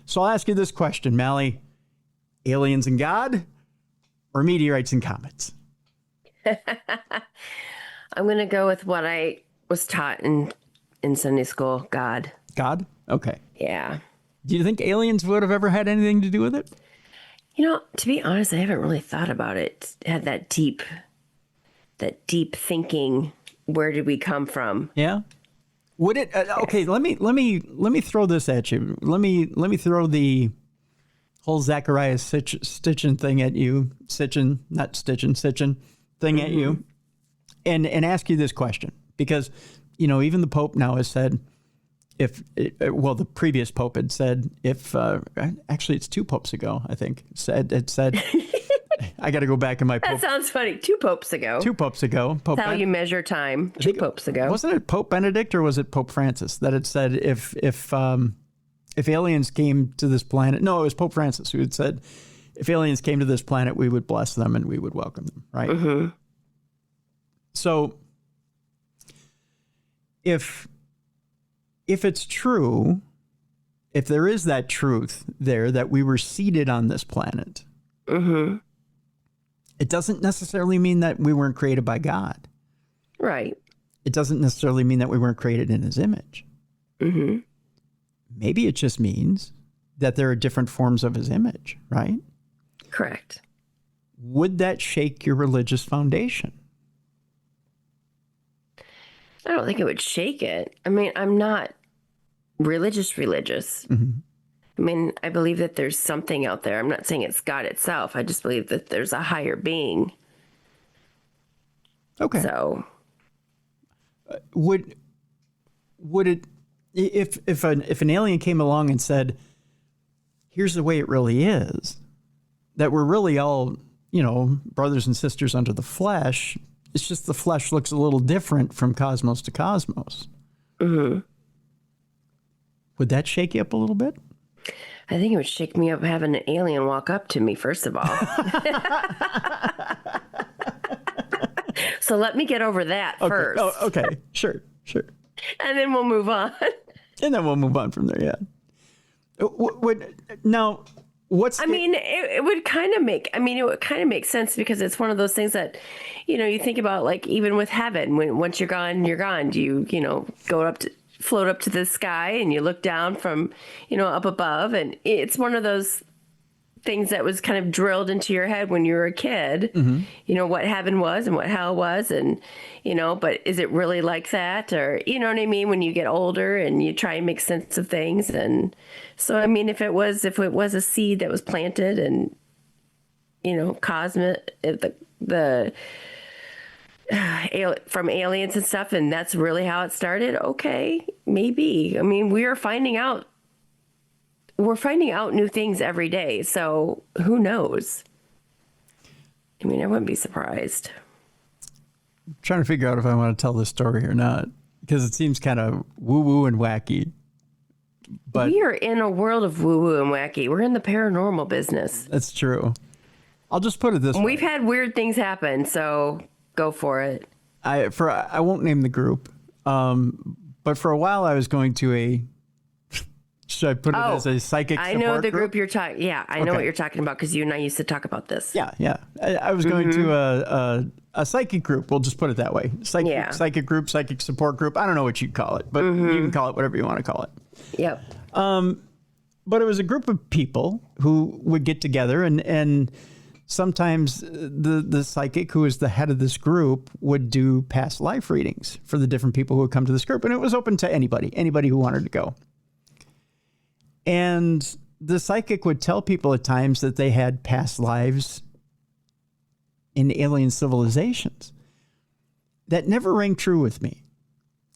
So I'll ask you this question, Mallie. Aliens and God, or meteorites and comets? I'm going to go with what I was taught in Sunday school, God. God? Okay. Yeah. Do you think aliens would have ever had anything to do with it? You know, to be honest, I haven't really thought about it. Had that deep thinking. Where did we come from? Yeah. Would it? Okay. Let me throw this at you. Let me throw the whole Zachariah Sitchin thing at you. Sitchin thing at you, and ask you this question, because even the Pope now has said, the previous Pope had said, actually it's 2 popes ago, I think, said I got to go back in my Pope. That sounds funny. 2 popes ago. 2 popes ago. That's how you measure time. 2 popes ago. Wasn't it Pope Benedict or was it Pope Francis that had said if aliens came to this planet? No, it was Pope Francis who had said if aliens came to this planet, we would bless them and we would welcome them, right? Mm-hmm. So if it's true, if there is that truth there that we were seeded on this planet, mm-hmm. It doesn't necessarily mean that we weren't created by God. Right. It doesn't necessarily mean that we weren't created in his image. Mm-hmm. Maybe it just means that there are different forms of his image, right? Correct. Would that shake your religious foundation? I don't think it would shake it. I mean, I'm not religious. Mm-hmm. I mean, I believe that there's something out there. I'm not saying it's God itself. I just believe that there's a higher being. Okay. So would it, if an alien came along and said, here's the way it really is, that we're really all, brothers and sisters under the flesh, it's just the flesh looks a little different from cosmos to cosmos. Mm-hmm. Would that shake you up a little bit? I think it would shake me up having an alien walk up to me, first of all. So let me get over that first. Oh, okay. Sure. And then we'll move on. And then we'll move on from there, yeah. It would kind of make sense, because it's one of those things that, you think about, like, even with heaven, once you're gone, you're gone. Do you, float up to the sky and you look down from, up above, and it's one of those things that was kind of drilled into your head when you were a kid, what heaven was and what hell was. And, but is it really like that? Or, you know what I mean? When you get older and you try and make sense of things. And so, I mean, if it was a seed that was planted and, cosmic, from aliens and stuff, and that's really how it started. Okay, maybe. I mean, we're finding out new things every day. So who knows? I mean, I wouldn't be surprised. I'm trying to figure out if I want to tell this story or not, because it seems kind of woo-woo and wacky. But we are in a world of woo-woo and wacky. We're in the paranormal business. That's true. I'll just put it this way. We've had weird things happen, so go for it. I won't name the group, but for a while I was going to should I put it as a psychic support I know the group you're talking. Yeah, I know what you're talking about, because you and I used to talk about this. Yeah. I was going to a psychic group. We'll just put it that way. Psychic group, psychic support group. I don't know what you'd call it, but you can call it whatever you want to call it. Yep. But it was a group of people who would get together, and sometimes the psychic, who is the head of this group, would do past life readings for the different people who would come to this group. And it was open to anybody who wanted to go. And the psychic would tell people at times that they had past lives in alien civilizations. That never rang true with me.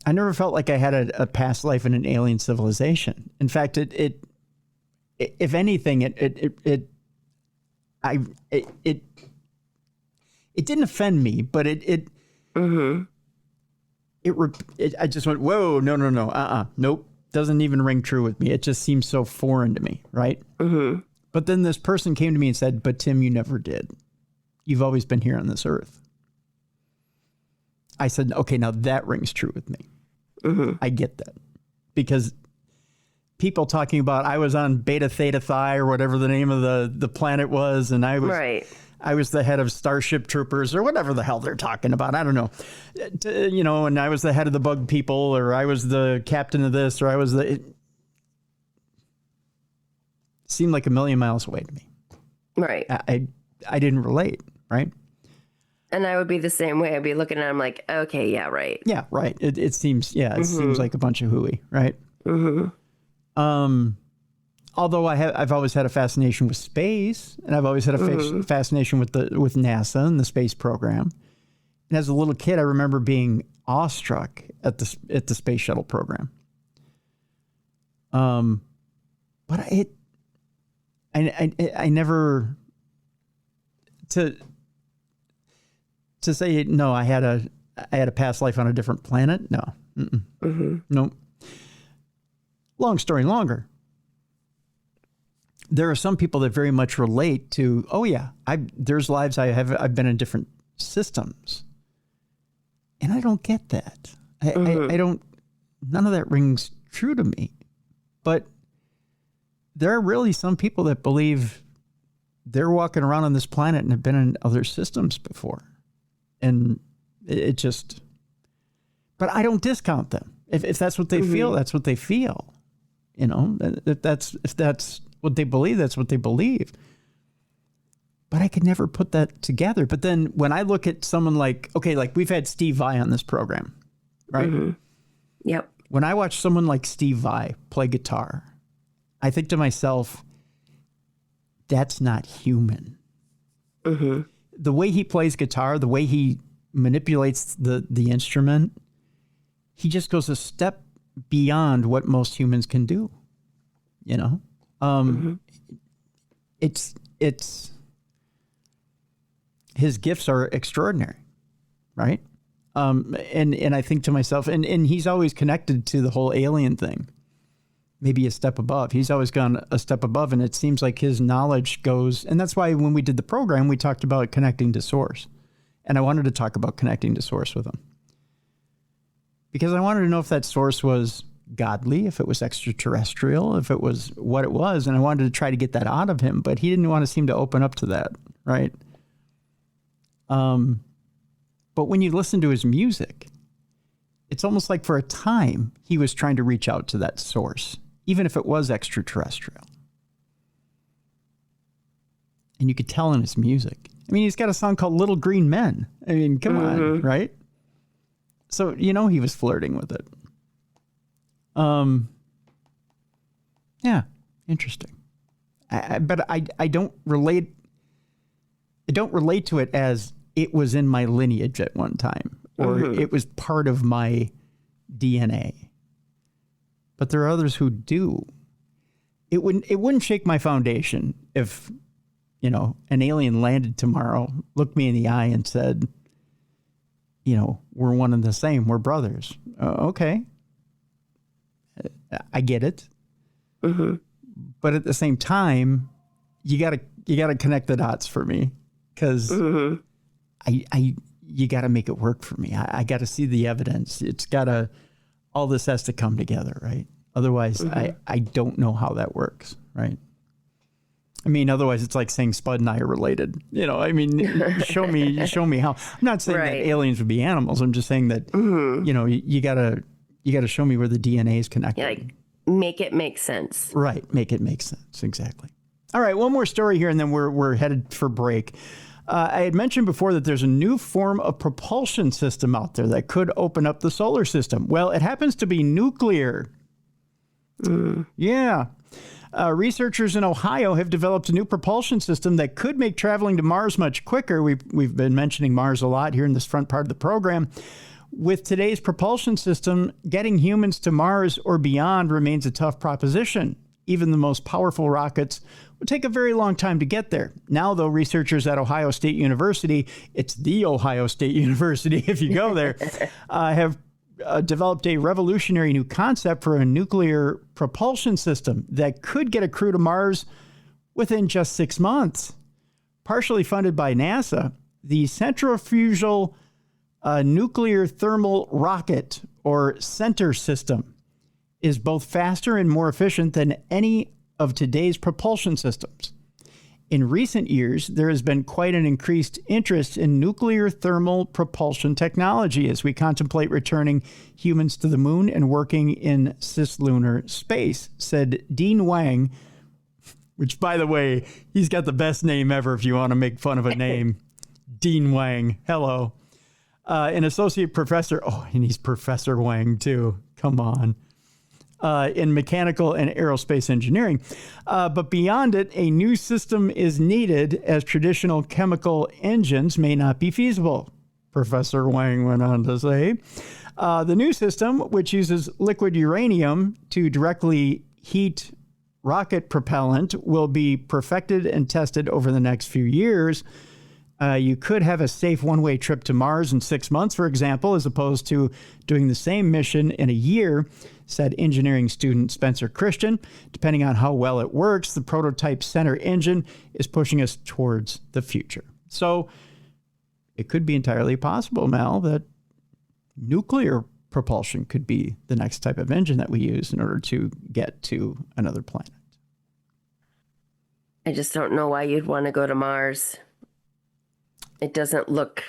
I never felt like I had a past life in an alien civilization. In fact, it if anything, it didn't offend me, but I just went, whoa, no, nope. Doesn't even ring true with me. It just seems so foreign to me, right? Mm-hmm. But then this person came to me and said, but Tim, you never did. You've always been here on this earth. I said, okay, now that rings true with me. Mm-hmm. I get that. Because people talking about, I was on Beta Theta Phi, or whatever the name of the planet was, and I was the head of Starship Troopers, or whatever the hell they're talking about. I don't know. And I was the head of the bug people, or I was the captain of this, or I was it seemed like a million miles away to me. Right. I didn't relate, right? And I would be the same way. I'd be looking at it, I'm like, okay, yeah, right. Yeah, right. It seems, seems like a bunch of hooey, right? Mm-hmm. Although I've always had a fascination with space, and I've always had a fascination with NASA and the space program. And as a little kid, I remember being awestruck at the space shuttle program. But I never to say no. I had a past life on a different planet. No, no. Long story longer. There are some people that very much relate to, oh yeah, there's lives I've been in different systems. And I don't get that. I don't, none of that rings true to me. But there are really some people that believe they're walking around on this planet and have been in other systems before. And it just, but I don't discount them. If that's what they feel, that's what they feel. You know, if that's what they believe, that's what they believe. But I could never put that together. But then when I look at someone like, okay, like we've had Steve Vai on this program, right? Yep. When I watch someone like Steve Vai play guitar, I think to myself, that's not human. The way he plays guitar, the way he manipulates the instrument, he just goes a step beyond what most humans can do. You know, it's his gifts are extraordinary, right? And I think to myself, and he's always connected to the whole alien thing, maybe a step above. He's always gone a step above, and it seems like his knowledge goes, and that's why when we did the program, we talked about connecting to source. And I wanted to talk about connecting to source with him. Because I wanted to know if that source was godly, if it was extraterrestrial, if it was what it was, and I wanted to try to get that out of him, but he didn't want to seem to open up to that, right? But when you listen to his music, it's almost like for a time he was trying to reach out to that source, even if it was extraterrestrial. And you could tell in his music. I mean, he's got a song called Little Green Men. I mean, come on, right? So, you know, he was flirting with it. Yeah, interesting. But I don't relate. I don't relate to it as it was in my lineage at one time, or it was part of my DNA. But there are others who do. It wouldn't shake my foundation if, you know, an alien landed tomorrow, looked me in the eye and said, you know, we're one and the same. We're brothers. Okay. I get it. But at the same time, you gotta connect the dots for me, because you gotta make it work for me. I gotta see the evidence. All this has to come together, right? Otherwise, I don't know how that works, right? I mean, otherwise it's like saying Spud and I are related. You know, I mean, show me how. I'm not saying that aliens would be animals. I'm just saying that, you know, you gotta show me where the DNA is connected. Yeah, like, make it make sense. Right. Make it make sense. Exactly. All right. One more story here, and then we're headed for break. I had mentioned before that there's a new form of propulsion system out there that could open up the solar system. Well, it happens to be nuclear. Yeah. Researchers in Ohio have developed a new propulsion system that could make traveling to Mars much quicker. We've been mentioning Mars a lot here in this front part of the program. With today's propulsion system, getting humans to Mars or beyond remains a tough proposition. Even the most powerful rockets would take a very long time to get there. Now, though, researchers at Ohio State University, it's the Ohio State University if you go there, have developed a revolutionary new concept for a nuclear propulsion system that could get a crew to Mars within just 6 months. Partially funded by NASA, the centrifugal nuclear thermal rocket, or CENTER system, is both faster and more efficient than any of today's propulsion systems. In recent years, there has been quite an increased interest in nuclear thermal propulsion technology as we contemplate returning humans to the moon and working in cislunar space, said Dean Wang, which, by the way, he's got the best name ever if you want to make fun of a name. Dean Wang. Hello. An associate professor. Oh, and he's Professor Wang, too. Come on. In mechanical and aerospace engineering. But beyond it, a new system is needed as traditional chemical engines may not be feasible, Professor Wang went on to say. The new system, which uses liquid uranium to directly heat rocket propellant, will be perfected and tested over the next few years. You could have a safe one-way trip to Mars in 6 months, for example, as opposed to doing the same mission in a year, said engineering student Spencer Christian. Depending on how well it works, the prototype center engine is pushing us towards the future. So it could be entirely possible, Mal, that nuclear propulsion could be the next type of engine that we use in order to get to another planet. I just don't know why you'd want to go to Mars. It doesn't look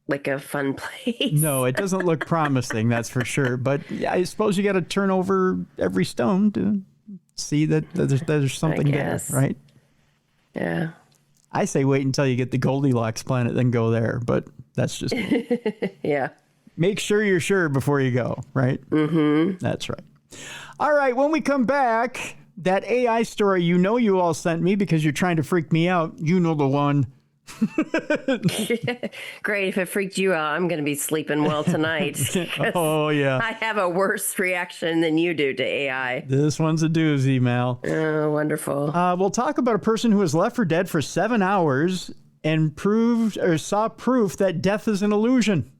like a fun place. No, it doesn't look promising, that's for sure. But yeah, I suppose you got to turn over every stone to see that there's something there, right? Yeah. I say wait until you get the Goldilocks planet, then go there. But that's just yeah. Make sure you're sure before you go, right? Mm-hmm. That's right. All right, when we come back, that AI story you all sent me because you're trying to freak me out. You know the one. Great. If it freaked you out, I'm going to be sleeping well tonight. Oh, yeah. I have a worse reaction than you do to AI. This one's a doozy, Mal. Oh, wonderful. We'll talk about a person who was left for dead for 7 hours and saw proof that death is an illusion.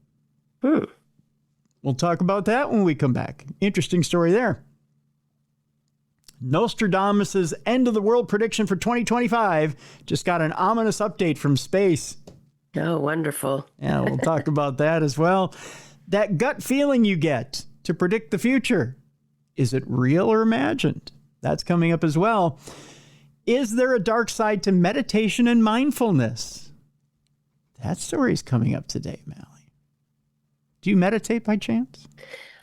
We'll talk about that when we come back. Interesting story there. Nostradamus' end of the world prediction for 2025 just got an ominous update from space. Oh, wonderful. Yeah, we'll talk about that as well. That gut feeling you get to predict the future. Is it real or imagined? That's coming up as well. Is there a dark side to meditation and mindfulness? That story's coming up today, Mallie. Do you meditate by chance?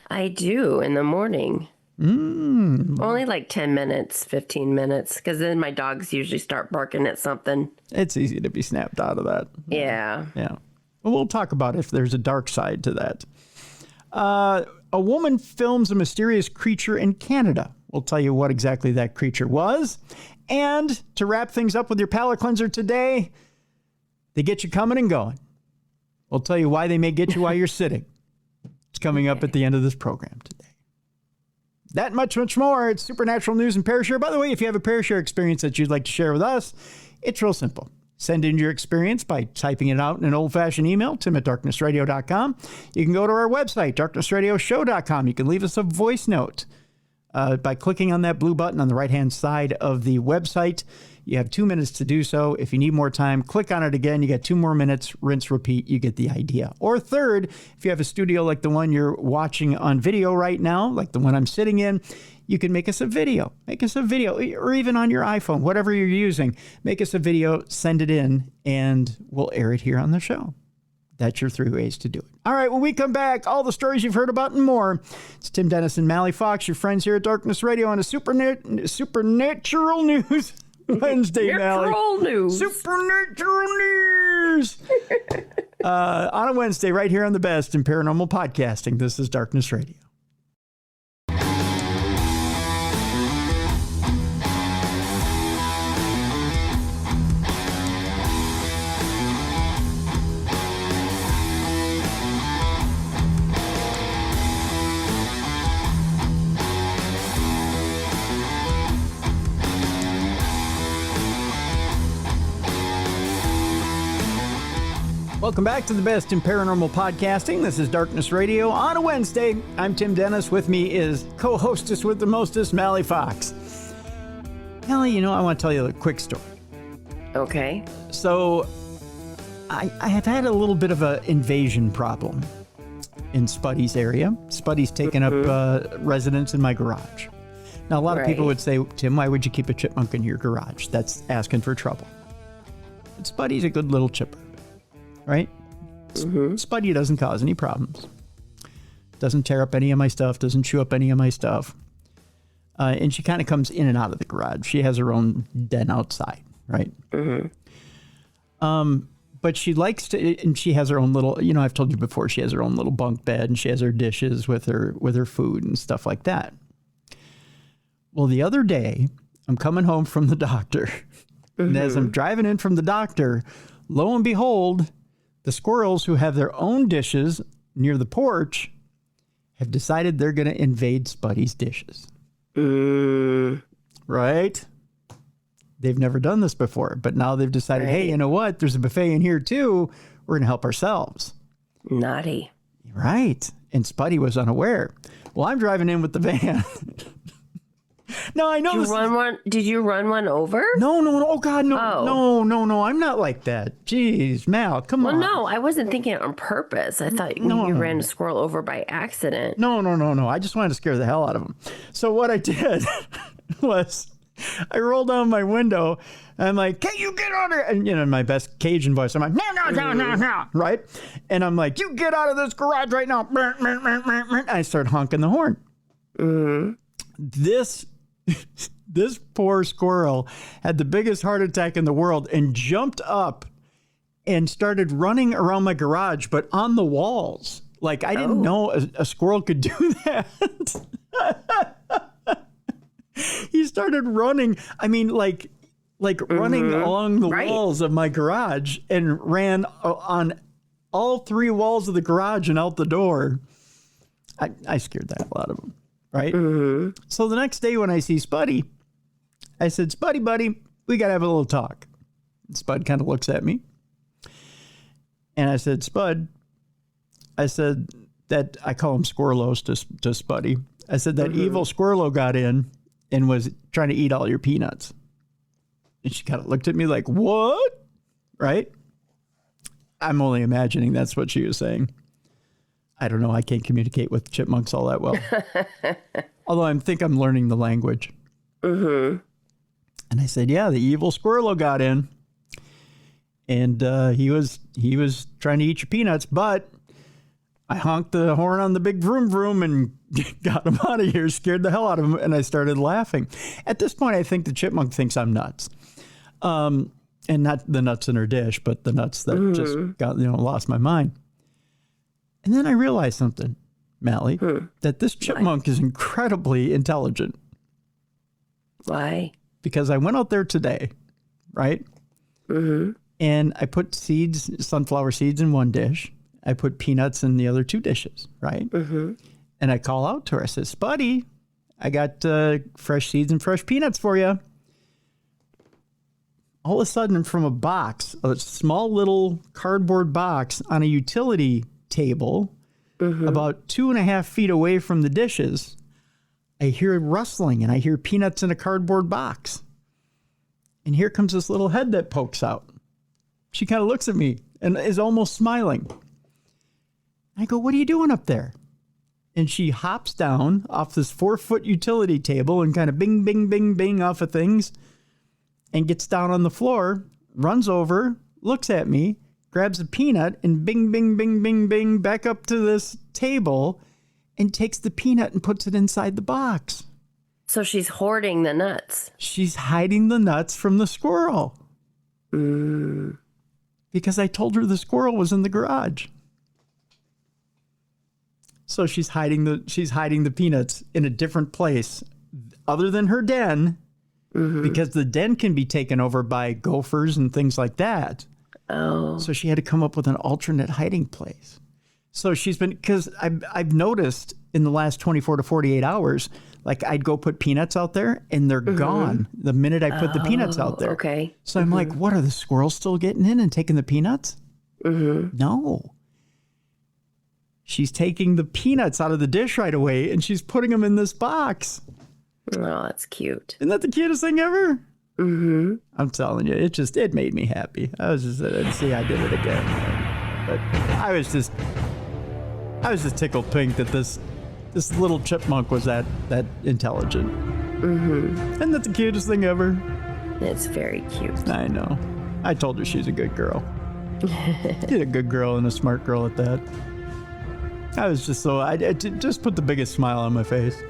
I do in the morning. Only like 10 minutes, 15 minutes, because then my dogs usually start barking at something. It's easy to be snapped out of that. Yeah. Yeah. Well, we'll talk about if there's a dark side to that. A woman films a mysterious creature in Canada. We'll tell you what exactly that creature was. And to wrap things up with your palate cleanser today, they get you coming and going. We'll tell you why they may get you while you're sitting. It's coming up at the end of this program today. That much more. It's Supernatural News and Parashare. By the way, if you have a Parashare experience that you'd like to share with us, it's real simple. Send in your experience by typing it out in an old-fashioned email, tim@darknessradio.com. You can go to our website, darknessradioshow.com. You can leave us a voice note by clicking on that blue button on the right-hand side of the website. You have 2 minutes to do so. If you need more time, click on it again. You get 2 more minutes, rinse, repeat. You get the idea. Or third, if you have a studio like the one you're watching on video right now, like the one I'm sitting in, you can make us a video. Make us a video, or even on your iPhone, whatever you're using. Make us a video, send it in, and we'll air it here on the show. That's your 3 ways to do it. All right, when we come back, all the stories you've heard about and more. It's Tim Dennis and Mallie Fox, your friends here at Darkness Radio on a Supernatural News Wednesday, Mallie. Supernatural News. On a Wednesday, right here on the best in paranormal podcasting. This is Darkness Radio. Welcome back to the best in paranormal podcasting. This is Darkness Radio on a Wednesday. I'm Tim Dennis. With me is co-hostess with the mostest, Mallie Fox. Mallie, I want to tell you a quick story. Okay. So, I have had a little bit of an invasion problem in Spuddy's area. Spuddy's taken up residence in my garage. Now, a lot of people would say, Tim, why would you keep a chipmunk in your garage? That's asking for trouble. But Spuddy's a good little chipper. Right? Spuddy doesn't cause any problems. Doesn't tear up any of my stuff. Doesn't chew up any of my stuff. And she kind of comes in and out of the garage. She has her own den outside, right? But she likes to, and she has her own little, I've told you before, she has her own little bunk bed and she has her dishes with her food and stuff like that. Well, the other day, I'm coming home from the doctor. And as I'm driving in from the doctor, lo and behold, the squirrels who have their own dishes near the porch have decided they're going to invade Spuddy's dishes. Right? They've never done this before, but now they've decided, hey, you know what? There's a buffet in here too. We're going to help ourselves. Naughty. Right. And Spuddy was unaware. Well, I'm driving in with the van. No, I know. Did you run one over? No. Oh, God, no. Oh. No. I'm not like that. Jeez, Mal, come on. Well, no, I wasn't thinking it on purpose. I thought you ran a squirrel over by accident. No. I just wanted to scare the hell out of him. So what I did was I roll down my window. And I'm like, "Can you get out of here?" And, in my best Cajun voice, I'm like, no, right? And I'm like, "You get out of this garage right now." I start honking the horn. This poor squirrel had the biggest heart attack in the world and jumped up and started running around my garage, but on the walls. Like, I didn't know a squirrel could do that. He started running. I mean, like running along the walls of my garage, and ran on all 3 walls of the garage and out the door. I scared the hell out of him, right? So the next day when I see Spuddy, I said, "Spuddy, buddy, we got to have a little talk." And Spud kind of looks at me. And I said, "Spud," I said that, I call him Squirrelos to Spuddy. I said that evil Squirrelo got in and was trying to eat all your peanuts. And she kind of looked at me like, "What?" Right? I'm only imagining that's what she was saying. I don't know. I can't communicate with chipmunks all that well. Although I think I'm learning the language. And I said, "Yeah, the evil Squirrelo got in. And he was trying to eat your peanuts, but I honked the horn on the big vroom vroom and got him out of here, scared the hell out of him." And I started laughing. At this point, I think the chipmunk thinks I'm nuts. And not the nuts in her dish, but the nuts that just got, lost my mind. And then I realized something, Mallie, that this chipmunk is incredibly intelligent. Why? Because I went out there today, right? And I put sunflower seeds in one dish. I put peanuts in the other 2 dishes, right? And I call out to her. I said, "Spuddy, I got fresh seeds and fresh peanuts for you." All of a sudden, from a small little cardboard box on a utility table, about 2.5 feet away from the dishes, I hear rustling and I hear peanuts in a cardboard box. And here comes this little head that pokes out. She kind of looks at me and is almost smiling. I go, "What are you doing up there?" And she hops down off this 4-foot utility table and kind of bing, bing, bing, bing off of things, and gets down on the floor, runs over, looks at me, grabs a peanut, and bing, bing, bing, bing, bing, back up to this table, and takes the peanut and puts it inside the box. So she's hoarding the nuts. She's hiding the nuts from the squirrel. Because I told her the squirrel was in the garage. So she's hiding the peanuts in a different place other than her den, because the den can be taken over by gophers and things like that. So she had to come up with an alternate hiding place. So because I've noticed in the last 24 to 48 hours, like, I'd go put peanuts out there and they're gone the minute I put the peanuts out there. Okay. So I'm like, what, are the squirrels still getting in and taking the peanuts? No. She's taking the peanuts out of the dish right away and she's putting them in this box. Oh, that's cute. Isn't that the cutest thing ever? I'm telling you, it made me happy. I was just, see, I did it again. But I was just tickled pink that this little chipmunk was that intelligent. Isn't that the cutest thing ever? It's very cute. I know. I told her she's a good girl. She's a good girl and a smart girl at that. I was just I just put the biggest smile on my face.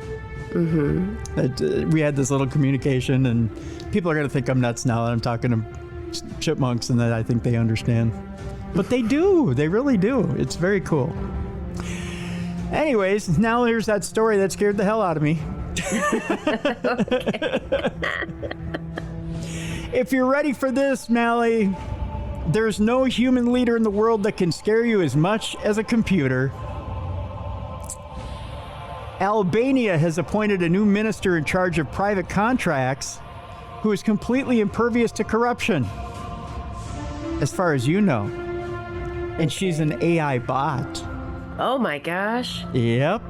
We had this little communication, and people are going to think I'm nuts now that I'm talking to chipmunks and that I think they understand. But they do. They really do. It's very cool. Anyways, now here's that story that scared the hell out of me. If you're ready for this, Mallie, there's no human leader in the world that can scare you as much as a computer. Albania has appointed a new minister in charge of private contracts who is completely impervious to corruption, as far as you know. And she's an AI bot. Oh my gosh. Yep.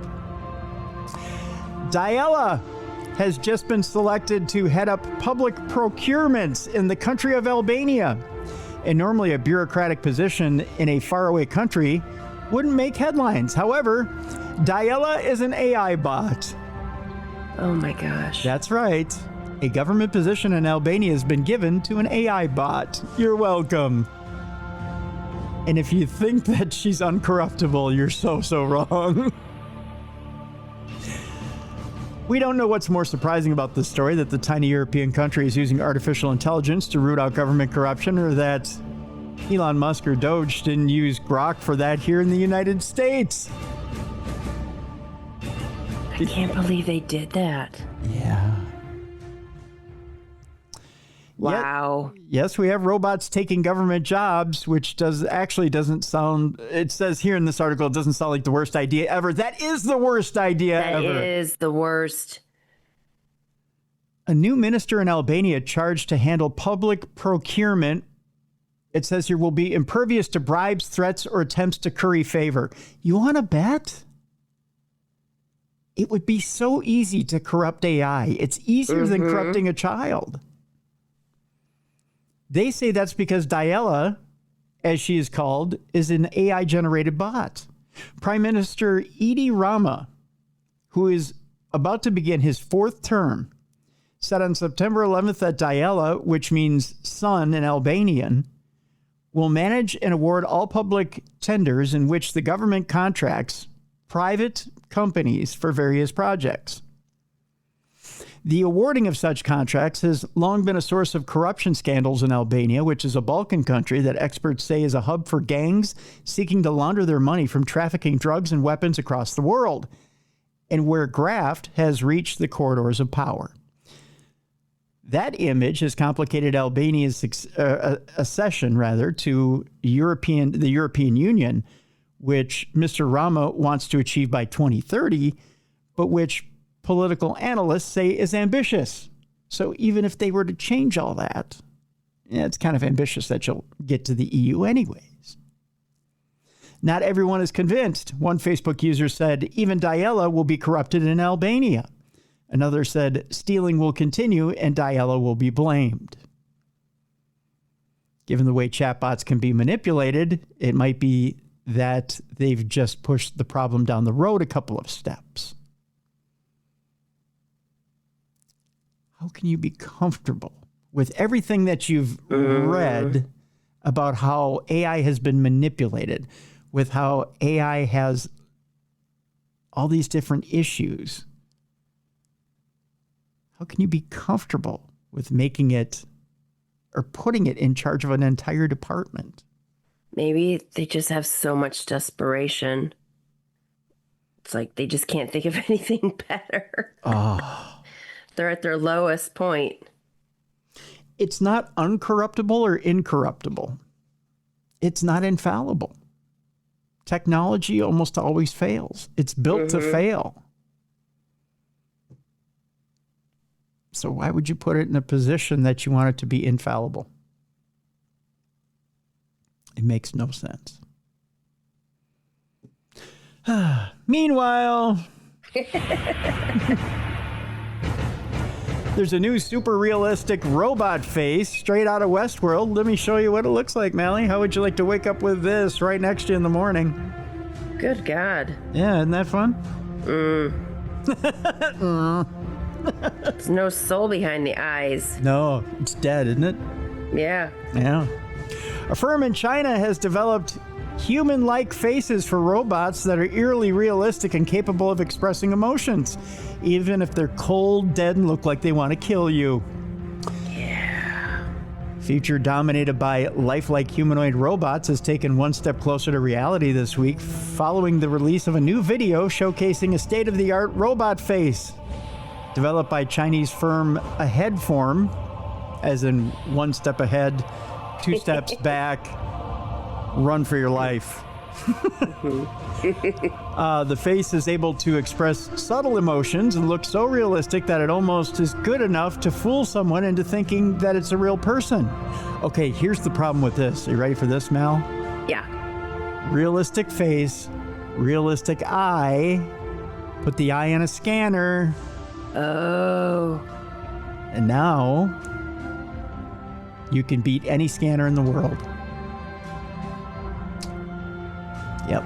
Diella has just been selected to head up public procurements in the country of Albania. And normally a bureaucratic position in a faraway country wouldn't make headlines. However, Diella is an AI bot. Oh my gosh. That's right. A government position in Albania has been given to an AI bot. You're welcome. And if you think that she's uncorruptible, you're so wrong. We don't know what's more surprising about this story, that the tiny European country is using artificial intelligence to root out government corruption, or that Elon Musk or Doge didn't use Grok for that here in the United States. I can't believe they did that. Yeah. Wow. Yes, we have robots taking government jobs, which doesn't sound, it says here in this article, it doesn't sound like the worst idea ever. That is the worst idea ever. That is the worst. A new minister in Albania charged to handle public procurement, it says here, will be impervious to bribes, threats, or attempts to curry favor. You want to bet? It would be so easy to corrupt AI. It's easier than corrupting a child. They say that's because Diella, as she is called, is an AI-generated bot. Prime Minister Edi Rama, who is about to begin his 4th term, said on September 11th that Diella, which means son in Albanian, will manage and award all public tenders in which the government contracts private companies for various projects. The awarding of such contracts has long been a source of corruption scandals in Albania, which is a Balkan country that experts say is a hub for gangs seeking to launder their money from trafficking drugs and weapons across the world, and where graft has reached the corridors of power. That image has complicated Albania's accession to the European Union, which Mr. Rama wants to achieve by 2030, but which political analysts say is ambitious. So even if they were to change all that, it's kind of ambitious that you'll get to the EU anyways. Not everyone is convinced. One Facebook user said, even Diella will be corrupted in Albania. Another said, stealing will continue and Diella will be blamed. Given the way chatbots can be manipulated, it might be that they've just pushed the problem down the road a couple of steps. How can you be comfortable with everything that you've read about how AI has been manipulated, with how AI has all these different issues? How can you be comfortable with making it or putting it in charge of an entire department? Maybe they just have so much desperation. It's like they just can't think of anything better. Oh. They're at their lowest point. It's not uncorruptible or incorruptible. It's not infallible. Technology almost always fails. It's built to fail. So why would you put it in a position that you want it to be infallible? It makes no sense. Meanwhile, there's a new super realistic robot face straight out of Westworld. Let me show you what it looks like, Mallie. How would you like to wake up with this right next to you in the morning? Good God. Yeah, isn't that fun? There's no soul behind the eyes. No, it's dead, isn't it? Yeah. Yeah. A firm in China has developed human-like faces for robots that are eerily realistic and capable of expressing emotions, even if they're cold, dead, and look like they want to kill you. Yeah. Future dominated by lifelike humanoid robots has taken one step closer to reality this week, following the release of a new video showcasing a state-of-the-art robot face. Developed by Chinese firm Headform, as in one step ahead, 2 steps back, run for your life. The face is able to express subtle emotions and look so realistic that it almost is good enough to fool someone into thinking that it's a real person. Okay, here's the problem with this. Are you ready for this, Mal? Yeah. Realistic face, realistic eye. Put the eye in a scanner. Oh. And now you can beat any scanner in the world. Yep.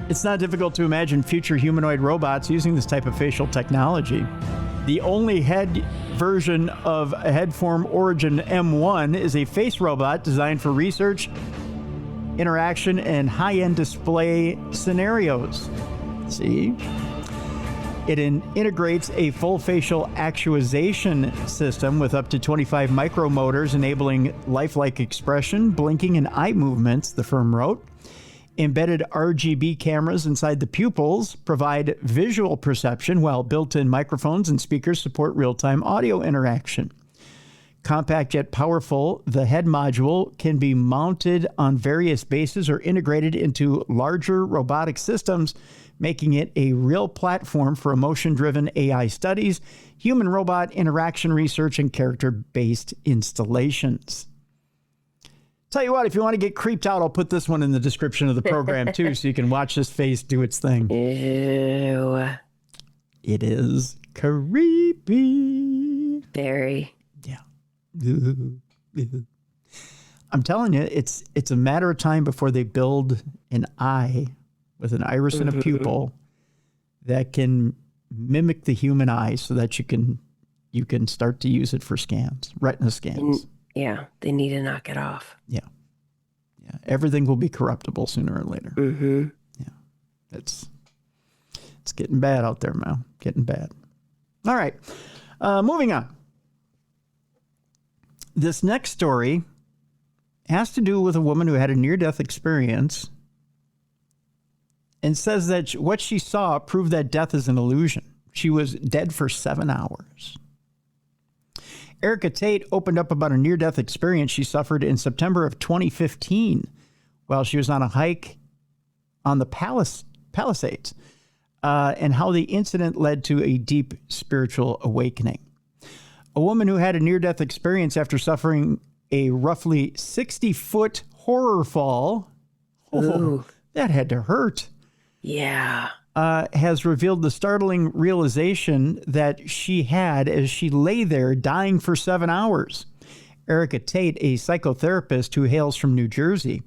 It's not difficult to imagine future humanoid robots using this type of facial technology. The only head version of a Headform Origin M1 is a face robot designed for research, interaction, and high-end display scenarios. See? It integrates a full facial actuation system with up to 25 micromotors, enabling lifelike expression, blinking, and eye movements, the firm wrote. Embedded RGB cameras inside the pupils provide visual perception, while built-in microphones and speakers support real-time audio interaction. Compact yet powerful, the head module can be mounted on various bases or integrated into larger robotic systems, making it a real platform for emotion-driven AI studies, human-robot interaction research, and character-based installations. Tell you what, if you want to get creeped out, I'll put this one in the description of the program, too, so you can watch this face do its thing. Ew. It is creepy. Very. Yeah. I'm telling you, it's a matter of time before they build an eye with an iris and a pupil that can mimic the human eye, so that you can start to use it for scans, retina scans. Yeah, they need to knock it off. Yeah. Everything will be corruptible sooner or later. Mm-hmm. Yeah. It's getting bad out there, man. Getting bad. All right. Moving on. This next story has to do with a woman who had a near-death experience and says that what she saw proved that death is an illusion. She was dead for 7 hours. Erica Tate opened up about a near-death experience she suffered in September of 2015 while she was on a hike on the Palisades, and how the incident led to a deep spiritual awakening. A woman who had a near-death experience after suffering a roughly 60-foot horror fall. Oh, that had to hurt. Yeah. Has revealed the startling realization that she had as she lay there dying for 7 hours. Erica Tate, a psychotherapist who hails from New Jersey,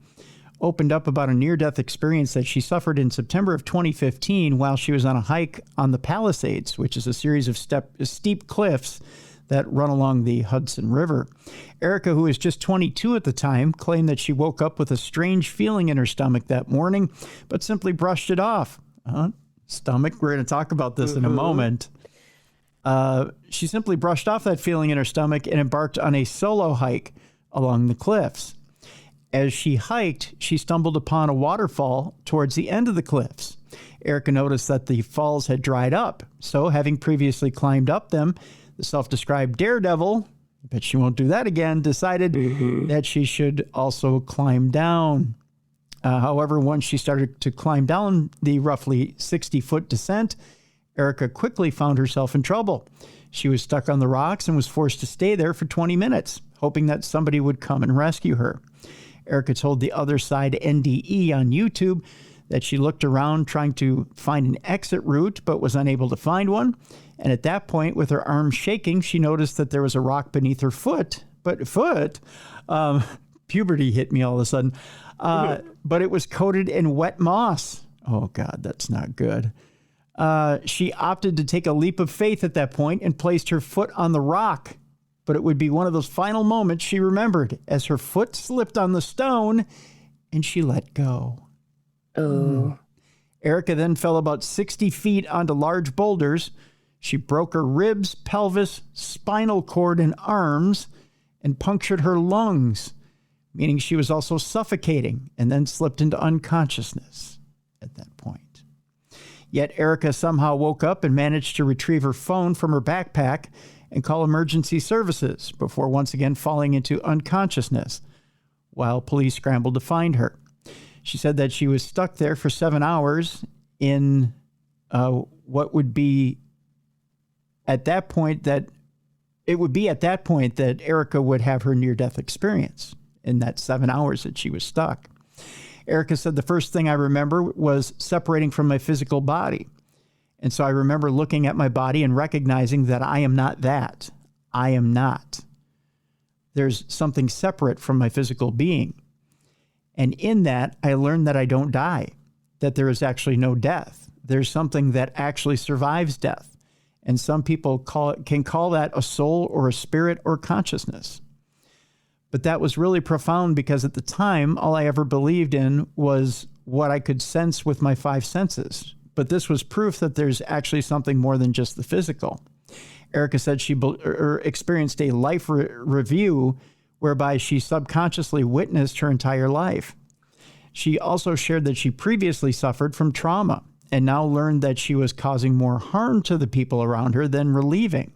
opened up about a near-death experience that she suffered in September of 2015 while she was on a hike on the Palisades, which is a series of steep cliffs that run along the Hudson River. Erica, who was just 22 at the time, claimed that she woke up with a strange feeling in her stomach that morning, but simply brushed it off. Stomach, we're going to talk about this in a moment. She simply brushed off that feeling in her stomach and embarked on a solo hike along the cliffs. As she hiked, she stumbled upon a waterfall towards the end of the cliffs. Erica noticed that the falls had dried up, so having previously climbed up them, the self-described daredevil, I bet she won't do that again, decided that she should also climb down. However, once she started to climb down the roughly 60-foot descent, Erica quickly found herself in trouble. She was stuck on the rocks and was forced to stay there for 20 minutes, hoping that somebody would come and rescue her. Erica told the Other Side NDE on YouTube that she looked around trying to find an exit route, but was unable to find one. And at that point, with her arms shaking, she noticed that there was a rock beneath her foot. Puberty hit me all of a sudden. But it was coated in wet moss. Oh, God, that's not good. She opted to take a leap of faith at that point and placed her foot on the rock. But it would be one of those final moments she remembered as her foot slipped on the stone and she let go. Oh. Erica then fell about 60 feet onto large boulders. She broke her ribs, pelvis, spinal cord, and arms and punctured her lungs, meaning she was also suffocating, and then slipped into unconsciousness at that point. Yet Erica somehow woke up and managed to retrieve her phone from her backpack and call emergency services before once again falling into unconsciousness while police scrambled to find her. She said that she was stuck there for 7 hours in what would be at that point that Erica would have her near-death experience in that 7 hours that she was stuck. Erica said, the first thing I remember was separating from my physical body. And so I remember looking at my body and recognizing that I am not that. I am not. There's something separate from my physical being. And in that, I learned that I don't die, that there is actually no death. There's something that actually survives death. And some people can call that a soul or a spirit or consciousness. But that was really profound because at the time, all I ever believed in was what I could sense with my five senses. But this was proof that there's actually something more than just the physical. Erica said she experienced a life review whereby she subconsciously witnessed her entire life. She also shared that she previously suffered from trauma and now learned that she was causing more harm to the people around her than relieving.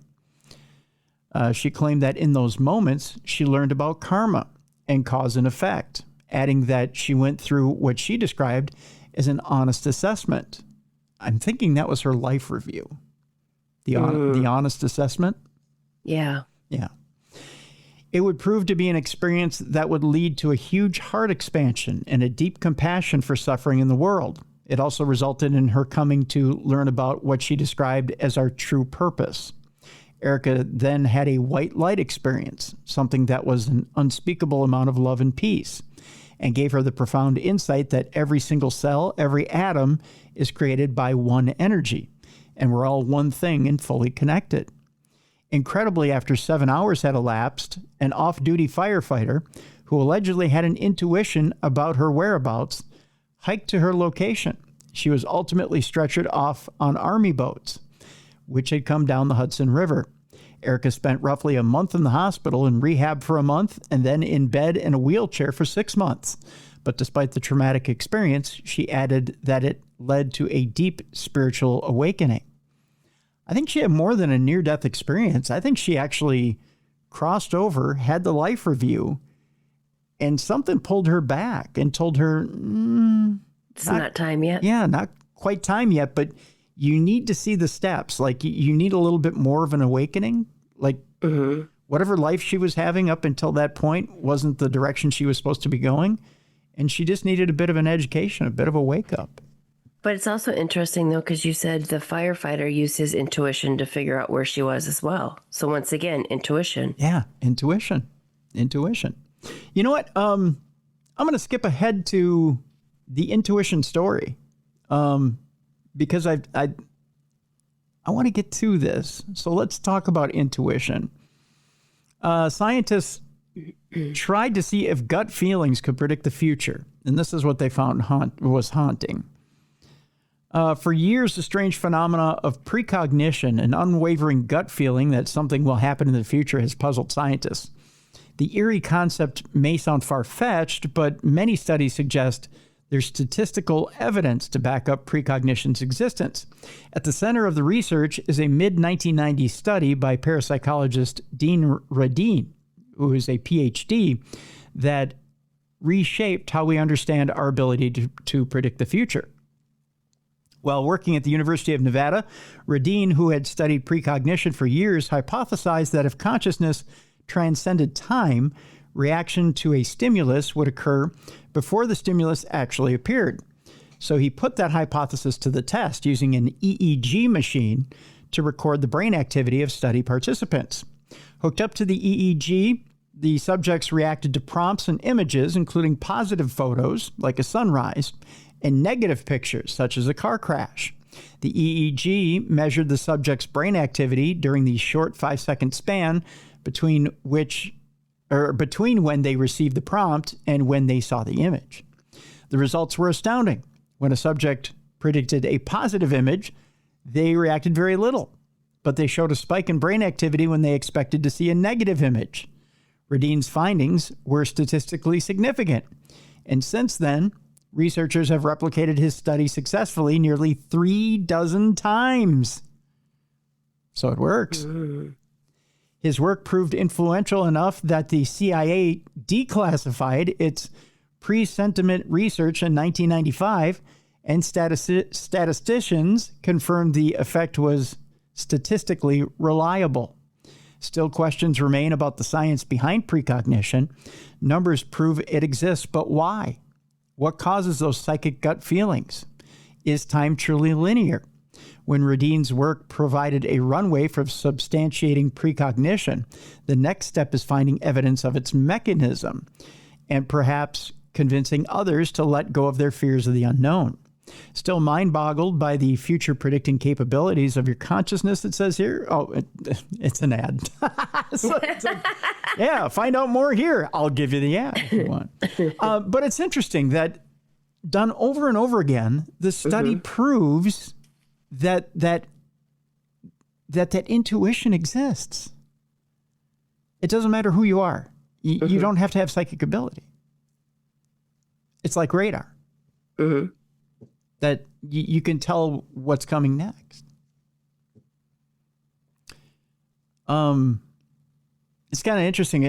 She claimed that in those moments, she learned about karma and cause and effect, adding that she went through what she described as an honest assessment. I'm thinking that was her life review. The honest assessment? Yeah. Yeah. It would prove to be an experience that would lead to a huge heart expansion and a deep compassion for suffering in the world. It also resulted in her coming to learn about what she described as our true purpose. Erica then had a white light experience, something that was an unspeakable amount of love and peace, and gave her the profound insight that every single cell, every atom is created by one energy, and we're all one thing and fully connected. Incredibly, after 7 hours had elapsed, an off-duty firefighter, who allegedly had an intuition about her whereabouts, hiked to her location. She was ultimately stretchered off on army boats, which had come down the Hudson River. Erica spent roughly a month in the hospital in rehab for a month and then in bed in a wheelchair for 6 months. But despite the traumatic experience, she added that it led to a deep spiritual awakening. I think she had more than a near-death experience. I think she actually crossed over, had the life review, and something pulled her back and told her, it's not time yet. Yeah, not quite time yet, but you need to see the steps. Like, you need a little bit more of an awakening. Like, whatever life she was having up until that point wasn't the direction she was supposed to be going. And she just needed a bit of an education, a bit of a wake-up. But it's also interesting, though, because you said the firefighter used his intuition to figure out where she was as well. So once again, intuition. Yeah, intuition. You know what? I'm going to skip ahead to the intuition story because I want to get to this. So let's talk about intuition. Scientists tried to see if gut feelings could predict the future, and this is what they found was haunting. For years, the strange phenomena of precognition, an unwavering gut feeling that something will happen in the future, has puzzled scientists. The eerie concept may sound far-fetched, but many studies suggest there's statistical evidence to back up precognition's existence. At the center of the research is a mid-1990s study by parapsychologist Dean Radin, who is a PhD, that reshaped how we understand our ability to predict the future. While working at the University of Nevada, Radin, who had studied precognition for years, hypothesized that if consciousness transcended time, reaction to a stimulus would occur before the stimulus actually appeared. So he put that hypothesis to the test using an EEG machine to record the brain activity of study participants. Hooked up to the EEG, the subjects reacted to prompts and images, including positive photos, like a sunrise, and negative pictures, such as a car crash. The EEG measured the subject's brain activity during the short 5-second span between when they received the prompt and when they saw the image. The results were astounding. When a subject predicted a positive image, they reacted very little, but they showed a spike in brain activity when they expected to see a negative image. Radin's findings were statistically significant, and since then, researchers have replicated his study successfully nearly 36 times. So it works. His work proved influential enough that the CIA declassified its pre-sentiment research in 1995, and statisticians confirmed the effect was statistically reliable. Still, questions remain about the science behind precognition. Numbers prove it exists, but why? What causes those psychic gut feelings? Is time truly linear? When Radin's work provided a runway for substantiating precognition, the next step is finding evidence of its mechanism and perhaps convincing others to let go of their fears of the unknown. Still mind-boggled by the future predicting capabilities of your consciousness, it says here. Oh, it's an ad. So it's like, yeah, find out more here. I'll give you the ad if you want. But it's interesting that done over and over again, the study proves that intuition exists. It doesn't matter who you are. You don't have to have psychic ability. It's like radar. That you can tell what's coming next. It's kind of interesting.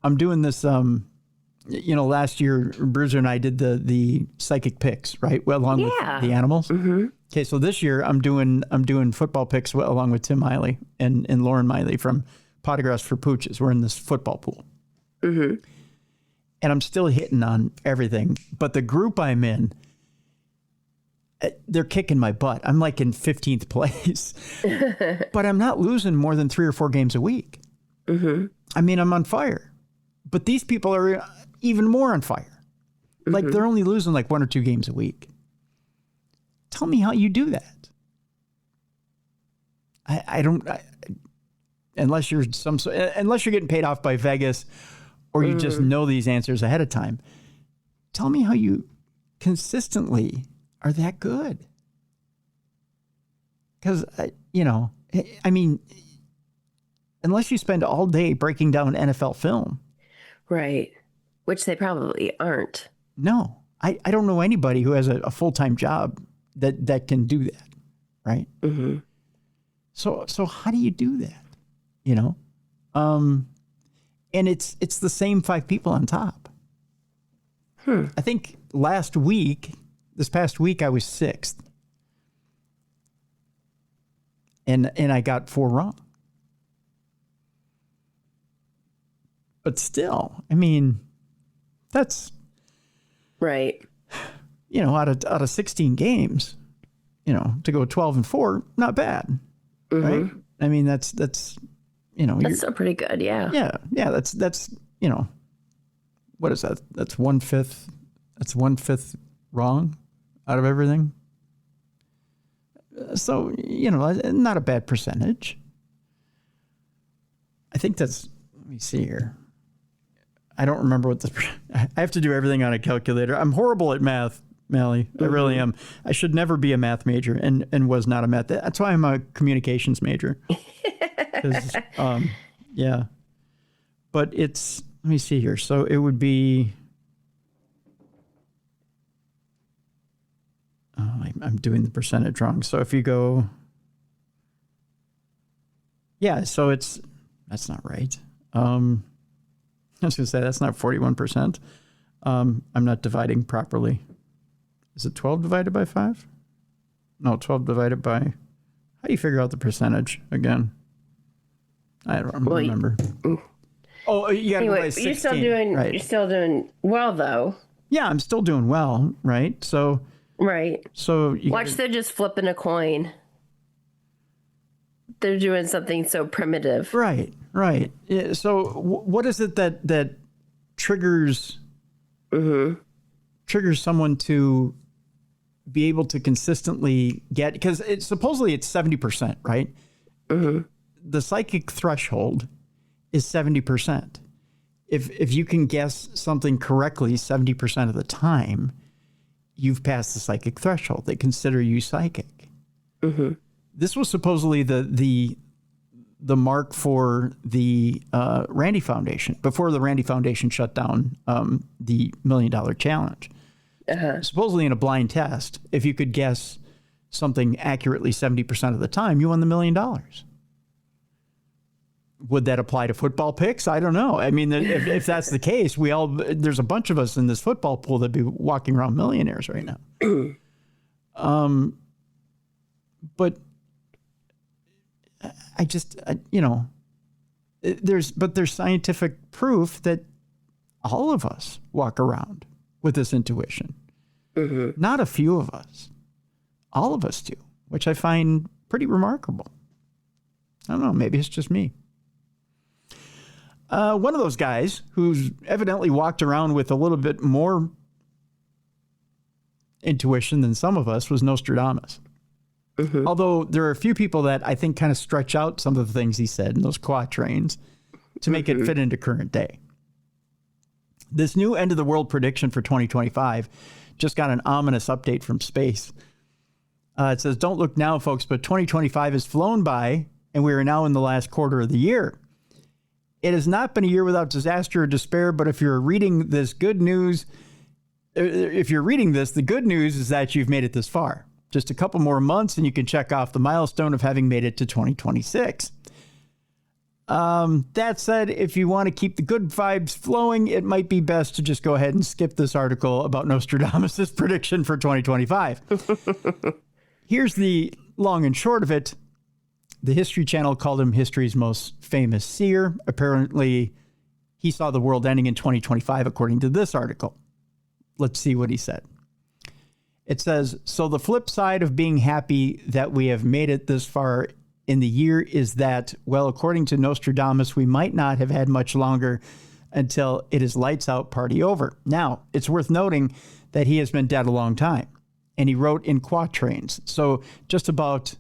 I'm doing this. Last year, Bruiser and I did the psychic picks, right? Well, along with the animals. Okay, so this year I'm doing football picks along with Tim Miley and Lauren Miley from Pottergrass for Pooches. We're in this football pool. And I'm still hitting on everything. But the group I'm in, they're kicking my butt. I'm like in 15th place. But I'm not losing more than 3 or 4 games a week. I mean, I'm on fire. But these people are even more on fire. Like they're only losing like 1 or 2 games a week. Tell me how you do that. I don't... unless you're getting paid off by Vegas, or you just know these answers ahead of time. Tell me how you consistently are that good. Because, I mean, unless you spend all day breaking down NFL film. Right. Which they probably aren't. No. I don't know anybody who has a full-time job that can do that. Right? So how do you do that? And it's the same 5 people on top. I think this past week, I was 6th. And I got 4 wrong. But still, I mean, that's... Right. Out of 16 games, to go 12-4, not bad. Right? I mean, that's that's still pretty good, yeah. Yeah, that's what is that? That's 1/5. That's 1/5 wrong out of everything. So, not a bad percentage. I think that's, let me see here. I don't remember I have to do everything on a calculator. I'm horrible at math, Mallie. I really am. I should never be a math major and was not a math. That's why I'm a communications major. Yeah. But it's, let me see here. So it would be, I'm doing the percentage wrong. So if you go, so that's not right. I was going to say, that's not 41%. I'm not dividing properly. Is it 12 divided by 5? No, 12 divided by, how do you figure out the percentage again? I don't remember. You got to by 16. You're still doing well, though. Yeah, I'm still doing well, right? So. Right. So they're just flipping a coin. They're doing something so primitive. Right. Yeah, so what is it that triggers someone to be able to consistently get, because supposedly it's 70%, right? The psychic threshold is 70%. If you can guess something correctly 70% of the time, you've passed the psychic threshold. They consider you psychic. This was supposedly the mark for the Randy Foundation, before the Randy Foundation shut down the $1 Million Challenge. Supposedly in a blind test, if you could guess something accurately 70% of the time, you won the $1 million. Would that apply to football picks? I don't know. I mean, if that's the case, there's a bunch of us in this football pool that'd be walking around millionaires right now. But there's scientific proof that all of us walk around with this intuition. Not a few of us. All of us do, which I find pretty remarkable. I don't know, maybe it's just me. One of those guys who's evidently walked around with a little bit more intuition than some of us was Nostradamus. Although there are a few people that I think kind of stretch out some of the things he said in those quatrains to make it fit into current day. This new end of the world prediction for 2025 just got an ominous update from space. It says, don't look now, folks, but 2025 has flown by and we are now in the last quarter of the year. It has not been a year without disaster or despair, but if you're reading this good news, the good news is that you've made it this far. Just a couple more months and you can check off the milestone of having made it to 2026. That said, if you want to keep the good vibes flowing, it might be best to just go ahead and skip this article about Nostradamus' prediction for 2025. Here's the long and short of it. The History Channel called him history's most famous seer. Apparently, he saw the world ending in 2025, according to this article. Let's see what he said. It says, so the flip side of being happy that we have made it this far in the year is that, well, according to Nostradamus, we might not have had much longer until it is lights out, party over. Now, it's worth noting that he has been dead a long time, and he wrote in quatrains. So just about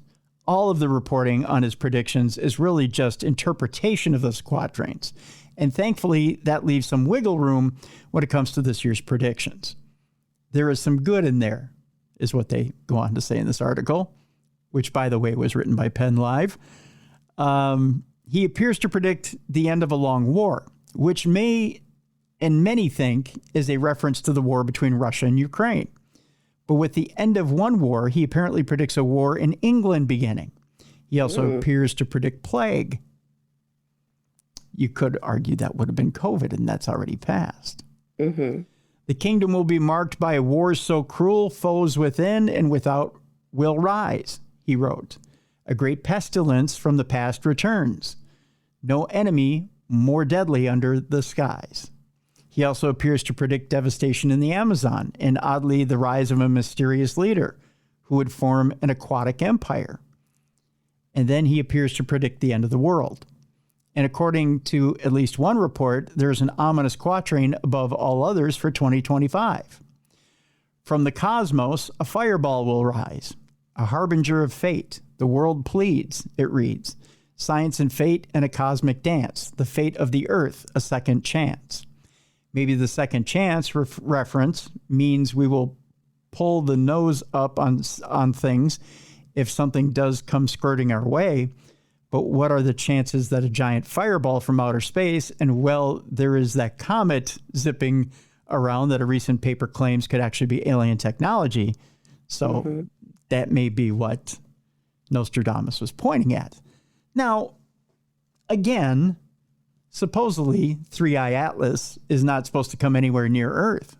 all of the reporting on his predictions is really just interpretation of those quatrains. And thankfully, that leaves some wiggle room when it comes to this year's predictions. There is some good in there, is what they go on to say in this article, which, by the way, was written by Penn Live. He appears to predict the end of a long war, which may, and many think, is a reference to the war between Russia and Ukraine. But with the end of one war, he apparently predicts a war in England beginning. He also appears to predict plague. You could argue that would have been COVID, and that's already passed. The kingdom will be marked by a war so cruel, foes within and without will rise, he wrote. A great pestilence from the past returns. No enemy more deadly under the skies. He also appears to predict devastation in the Amazon and, oddly, the rise of a mysterious leader who would form an aquatic empire. And then he appears to predict the end of the world. And according to at least one report, there's an ominous quatrain above all others for 2025. From the cosmos, a fireball will rise, a harbinger of fate. The world pleads, it reads. Science and fate and a cosmic dance. The fate of the earth, a second chance. Maybe the second chance reference means we will pull the nose up on things if something does come skirting our way. But what are the chances that a giant fireball from outer space, and well, there is that comet zipping around that a recent paper claims could actually be alien technology. So that may be what Nostradamus was pointing at. Now, again, supposedly 3i Atlas is not supposed to come anywhere near Earth.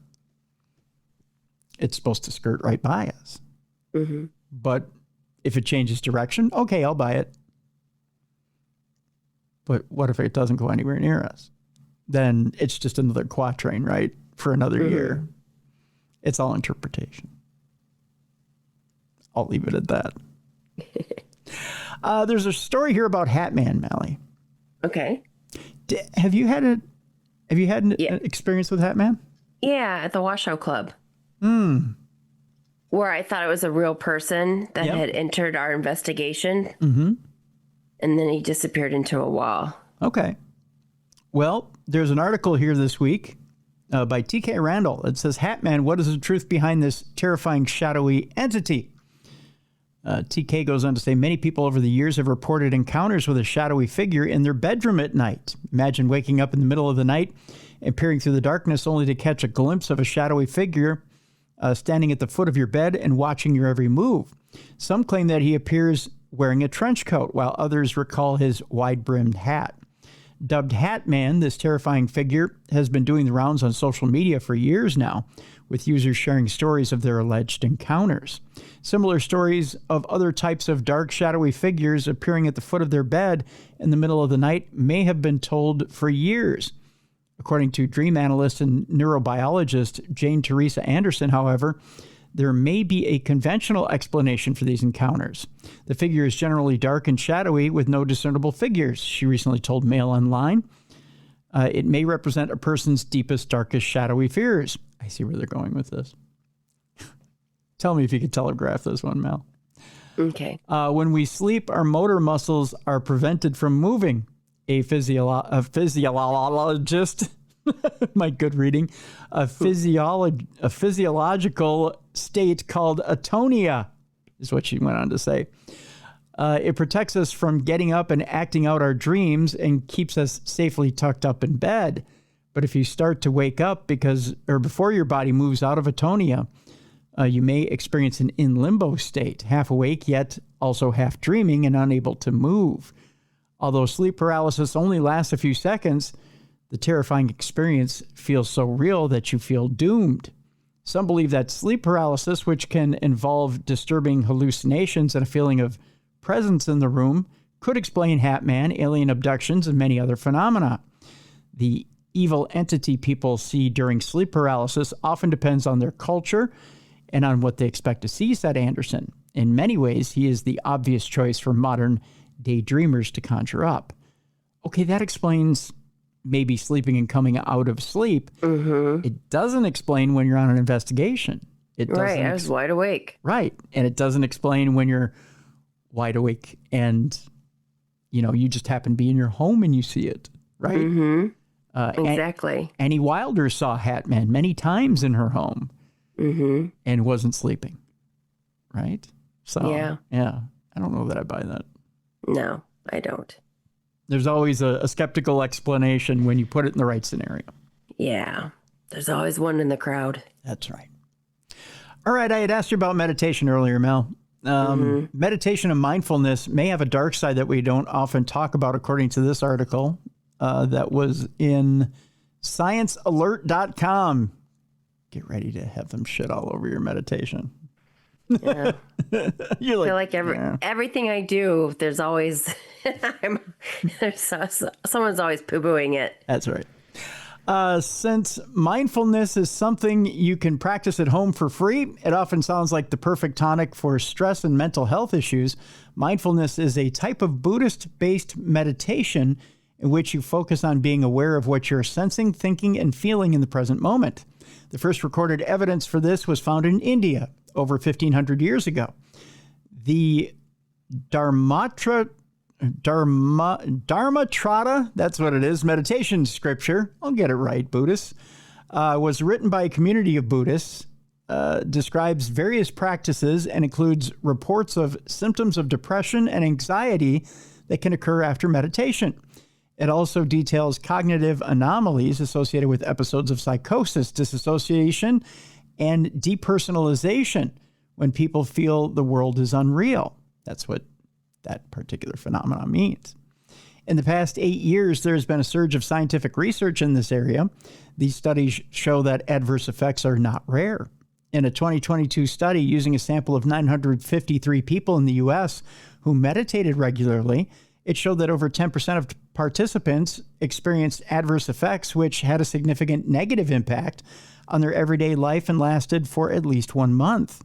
It's supposed to skirt right by us. But if it changes direction, okay, I'll buy it. But what if it doesn't go anywhere near us? Then it's just another quatrain, right? For another year. It's all interpretation. I'll leave it at that. There's a story here about Hat Man, Mallie. Okay. Have you had an experience with Hat Man? Yeah, at the Washoe Club. Where I thought it was a real person that had entered our investigation. And then he disappeared into a wall. Okay. Well, there's an article here this week by TK Randall. It says, Hat Man, what is the truth behind this terrifying shadowy entity? TK goes on to say, many people over the years have reported encounters with a shadowy figure in their bedroom at night. Imagine waking up in the middle of the night and peering through the darkness only to catch a glimpse of a shadowy figure standing at the foot of your bed and watching your every move. Some claim that he appears wearing a trench coat, while others recall his wide-brimmed hat. Dubbed Hat Man, this terrifying figure has been doing the rounds on social media for years now, with users sharing stories of their alleged encounters. Similar stories of other types of dark, shadowy figures appearing at the foot of their bed in the middle of the night may have been told for years. According to dream analyst and neurobiologist Jane Teresa Anderson, however, there may be a conventional explanation for these encounters. The figure is generally dark and shadowy with no discernible figures, she recently told Mail Online. It may represent a person's deepest, darkest, shadowy fears. I see where they're going with this. Tell me if you could telegraph this one, Mal. Okay. When we sleep, our motor muscles are prevented from moving. A physiologist, my good reading, a physiological state called atonia, is what she went on to say. It protects us from getting up and acting out our dreams and keeps us safely tucked up in bed. But if you start to wake up before your body moves out of atonia, you may experience an in limbo state, half awake yet also half dreaming and unable to move. Although sleep paralysis only lasts a few seconds, the terrifying experience feels so real that you feel doomed. Some believe that sleep paralysis, which can involve disturbing hallucinations and a feeling of presence in the room, could explain Hat Man, alien abductions, and many other phenomena. The evil entity people see during sleep paralysis often depends on their culture and on what they expect to see, said Anderson. In many ways, he is the obvious choice for modern daydreamers to conjure up. Okay, that explains maybe sleeping and coming out of sleep. Mm-hmm. It doesn't explain when you're on an investigation. Right, I was wide awake. Right, and it doesn't explain when you're wide awake and, you just happen to be in your home and you see it, right? Mm-hmm. Exactly. Annie Wilder saw Hat Man many times in her home. Mm-hmm. And wasn't sleeping, right? So, yeah. I don't know that I buy that. No, I don't. There's always a skeptical explanation when you put it in the right scenario. Yeah, there's always one in the crowd. That's right. All right, I had asked you about meditation earlier, Mel. Meditation and mindfulness may have a dark side that we don't often talk about, according to this article that was in sciencealert.com. Get ready to have them shit all over your meditation. Yeah. You're I feel like everything I do, there's always someone's always poo-pooing it. That's right. Since mindfulness is something you can practice at home for free, it often sounds like the perfect tonic for stress and mental health issues. Mindfulness is a type of Buddhist-based meditation in which you focus on being aware of what you're sensing, thinking, and feeling in the present moment. The first recorded evidence for this was found in India over 1,500 years ago. The Dharmatra, that's what it is, meditation scripture, I'll get it right, Buddhists, was written by a community of Buddhists, describes various practices, and includes reports of symptoms of depression and anxiety that can occur after meditation. It also details cognitive anomalies associated with episodes of psychosis, disassociation, and depersonalization when people feel the world is unreal. That's what that particular phenomenon means. In the past 8 years, there's been a surge of scientific research in this area. These studies show that adverse effects are not rare. In a 2022 study using a sample of 953 people in the U.S. who meditated regularly, it showed that over 10% of participants experienced adverse effects, which had a significant negative impact on their everyday life and lasted for at least 1 month.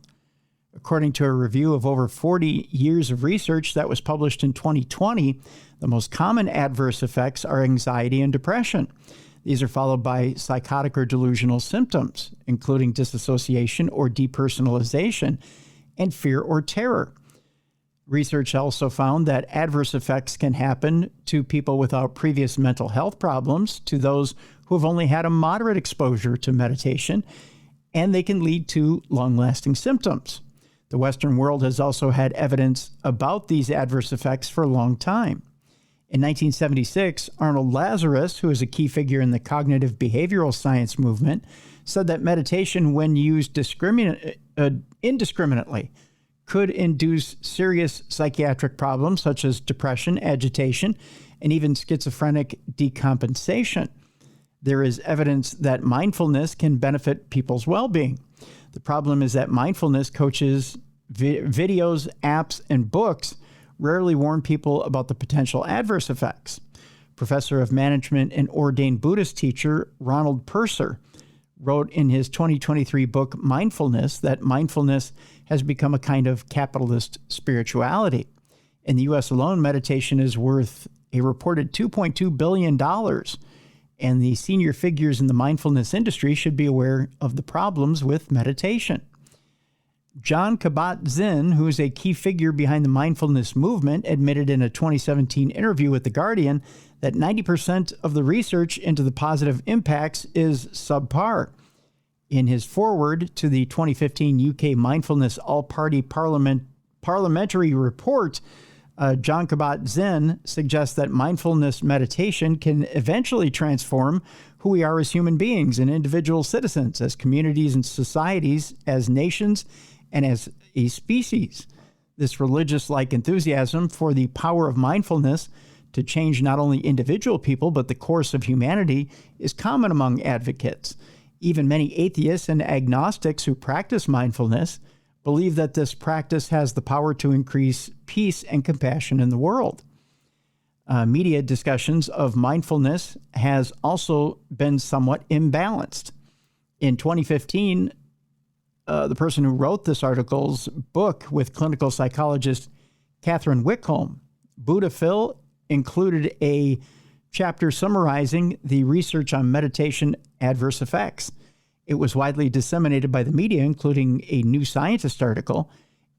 According to a review of over 40 years of research that was published in 2020, the most common adverse effects are anxiety and depression. These are followed by psychotic or delusional symptoms, including disassociation or depersonalization, and fear or terror. Research also found that adverse effects can happen to people without previous mental health problems, to those who have only had a moderate exposure to meditation, and they can lead to long-lasting symptoms. The Western world has also had evidence about these adverse effects for a long time. In 1976, Arnold Lazarus, who is a key figure in the cognitive behavioral science movement, said that meditation, when used indiscriminately, could induce serious psychiatric problems such as depression, agitation, and even schizophrenic decompensation. There is evidence that mindfulness can benefit people's well-being. The problem is that mindfulness coaches, videos, apps, and books rarely warn people about the potential adverse effects. Professor of Management and ordained Buddhist teacher Ronald Purser wrote in his 2023 book, Mindfulness, that mindfulness has become a kind of capitalist spirituality. In the U.S. alone, meditation is worth a reported $2.2 billion, and the senior figures in the mindfulness industry should be aware of the problems with meditation. John Kabat-Zinn, who is a key figure behind the mindfulness movement, admitted in a 2017 interview with The Guardian that 90% of the research into the positive impacts is subpar. In his foreword to the 2015 UK Mindfulness All-Party Parliamentary Report, John Kabat-Zinn suggests that mindfulness meditation can eventually transform who we are as human beings and individual citizens, as communities and societies, as nations, and as a species. This religious-like enthusiasm for the power of mindfulness to change not only individual people, but the course of humanity is common among advocates. Even many atheists and agnostics who practice mindfulness believe that this practice has the power to increase peace and compassion in the world. Media discussions of mindfulness has also been somewhat imbalanced. In 2015, the person who wrote this article's book with clinical psychologist Catherine Wickholm, Buddha Phil, included a chapter summarizing the research on meditation adverse effects. It was widely disseminated by the media, including a New Scientist article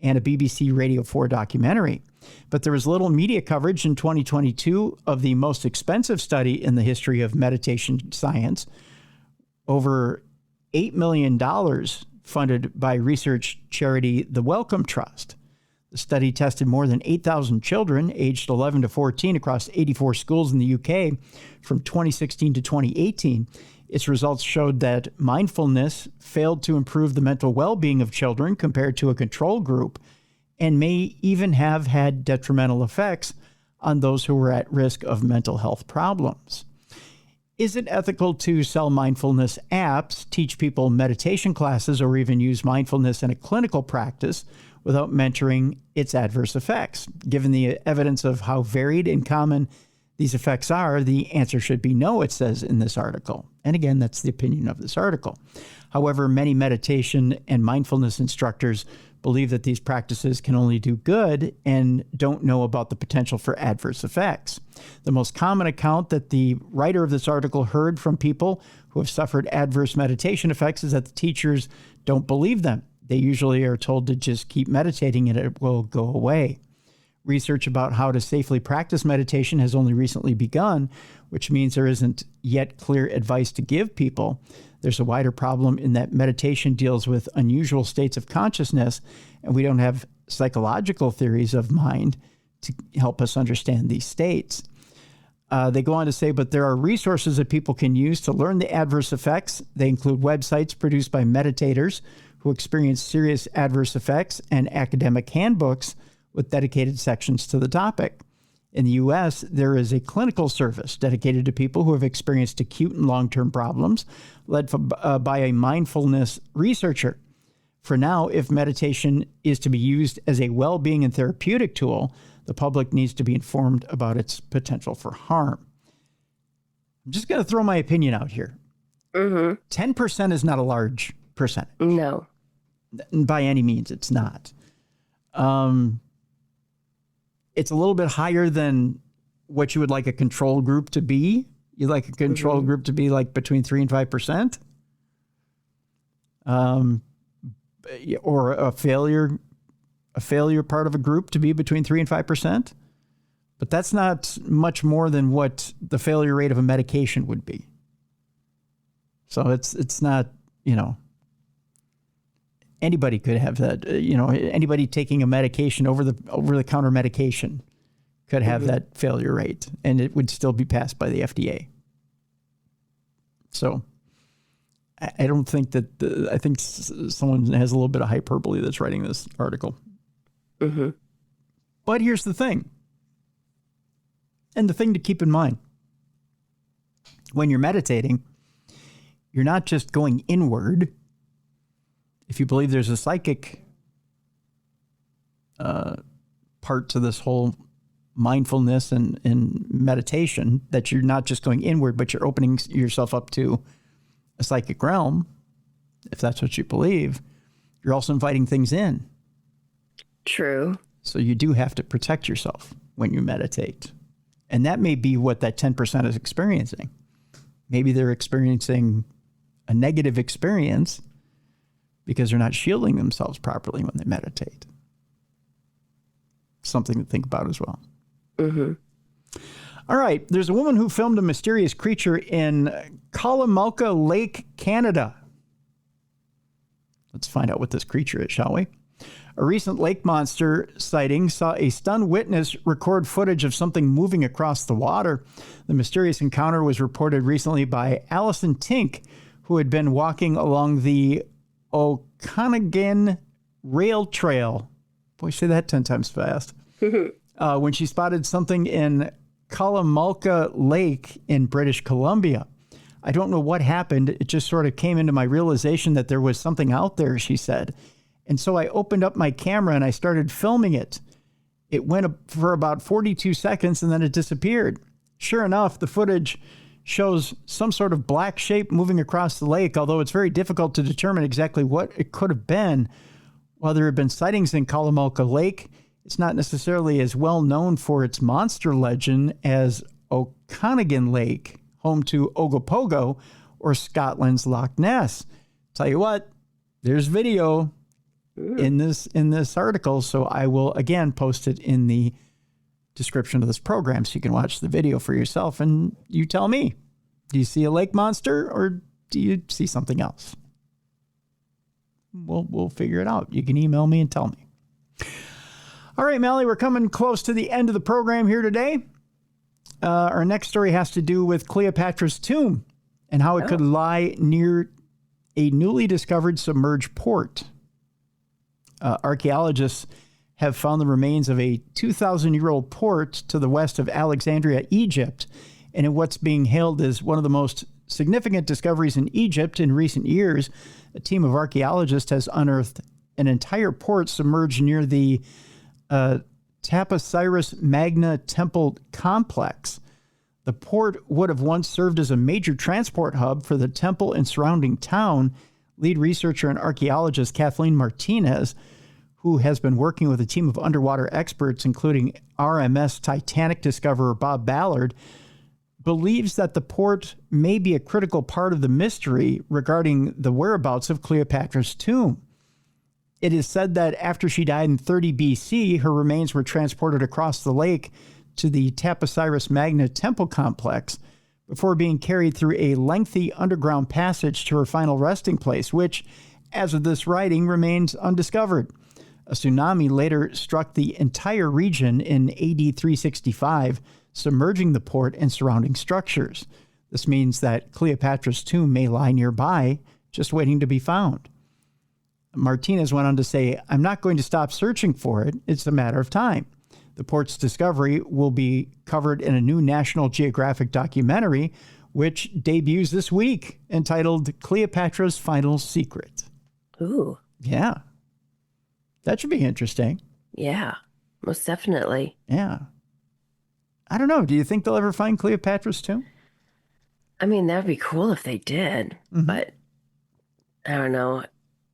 and a BBC Radio 4 documentary. But there was little media coverage in 2022 of the most expensive study in the history of meditation science, over $8 million funded by research charity The Wellcome Trust. The study tested more than 8,000 children aged 11 to 14 across 84 schools in the UK from 2016 to 2018. Its results showed that mindfulness failed to improve the mental well-being of children compared to a control group, and may even have had detrimental effects on those who were at risk of mental health problems. Is it ethical to sell mindfulness apps, teach people meditation classes, or even use mindfulness in a clinical practice without mentoring its adverse effects? Given the evidence of how varied and common these effects are, the answer should be no, it says in this article. And again, that's the opinion of this article. However, many meditation and mindfulness instructors believe that these practices can only do good and don't know about the potential for adverse effects. The most common account that the writer of this article heard from people who have suffered adverse meditation effects is that the teachers don't believe them. They usually are told to just keep meditating and it will go away. Research about how to safely practice meditation has only recently begun, which means there isn't yet clear advice to give people. There's a wider problem in that meditation deals with unusual states of consciousness, and we don't have psychological theories of mind to help us understand these states. They go on to say, but there are resources that people can use to learn the adverse effects. They include websites produced by meditators who experience serious adverse effects and academic handbooks with dedicated sections to the topic. In the U.S., there is a clinical service dedicated to people who have experienced acute and long-term problems, led by a mindfulness researcher. For now, if meditation is to be used as a well-being and therapeutic tool, the public needs to be informed about its potential for harm. I'm just going to throw my opinion out here. 10% is not a large percentage. No. By any means, it's not. It's a little bit higher than what you would like a control group to be. You'd like a control group to be like between 3 and 5%. Or a failure part of a group to be between 3 and 5%. But that's not much more than what the failure rate of a medication would be. So it's not, anybody could have that, anybody taking a medication over the counter medication could have that failure rate, and it would still be passed by the FDA. So I don't think that I think someone has a little bit of hyperbole that's writing this article. But here's the thing. And the thing to keep in mind, when you're meditating, you're not just going inward. If you believe there's a psychic part to this whole mindfulness and meditation, that you're not just going inward, but you're opening yourself up to a psychic realm, if that's what you believe, you're also inviting things in. True. So you do have to protect yourself when you meditate. And that may be what that 10% is experiencing. Maybe they're experiencing a negative experience because they're not shielding themselves properly when they meditate. Something to think about as well. Mm-hmm. All right. There's a woman who filmed a mysterious creature in Cleopatra Lake, Canada. Let's find out what this creature is, shall we? A recent lake monster sighting saw a stunned witness record footage of something moving across the water. The mysterious encounter was reported recently by Allison Tink, who had been walking along the Okanagan Rail Trail. Boy, say that 10 times fast. When she spotted something in Cleopatra Lake in British Columbia. I don't know what happened. It just sort of came into my realization that there was something out there, she said. And so I opened up my camera and I started filming it. It went up for about 42 seconds and then it disappeared. Sure enough, the footage shows some sort of black shape moving across the lake, although it's very difficult to determine exactly what it could have been. While there have been sightings in Cleopatra Lake, it's not necessarily as well known for its monster legend as Okanagan Lake, home to Ogopogo, or Scotland's Loch Ness. Tell you what, there's video in this article, so I will again post it in the description of this program so you can watch the video for yourself and you tell me, do you see a lake monster or do you see something else? We'll figure it out. You can email me and tell me. All right, Mallie, we're coming close to the end of the program here today. Our next story has to do with Cleopatra's tomb and how it could lie near a newly discovered submerged port. Archaeologists have found the remains of a 2,000-year-old port to the west of Alexandria, Egypt, and in what's being hailed as one of the most significant discoveries in Egypt in recent years, a team of archaeologists has unearthed an entire port submerged near the Taposiris Magna Temple complex. The port would have once served as a major transport hub for the temple and surrounding town. Lead researcher and archaeologist Kathleen Martinez, who has been working with a team of underwater experts, including RMS Titanic discoverer Bob Ballard, believes that the port may be a critical part of the mystery regarding the whereabouts of Cleopatra's tomb. It is said that after she died in 30 BC, her remains were transported across the lake to the Taposiris Magna Temple complex before being carried through a lengthy underground passage to her final resting place, which, as of this writing, remains undiscovered. A tsunami later struck the entire region in AD 365, submerging the port and surrounding structures. This means that Cleopatra's tomb may lie nearby, just waiting to be found. Martinez went on to say, "I'm not going to stop searching for it. It's a matter of time." The port's discovery will be covered in a new National Geographic documentary, which debuts this week, entitled Cleopatra's Final Secret. Ooh. Yeah. That should be interesting. Yeah, most definitely. Yeah. I don't know. Do you think they'll ever find Cleopatra's tomb? I mean, that would be cool if they did, but I don't know.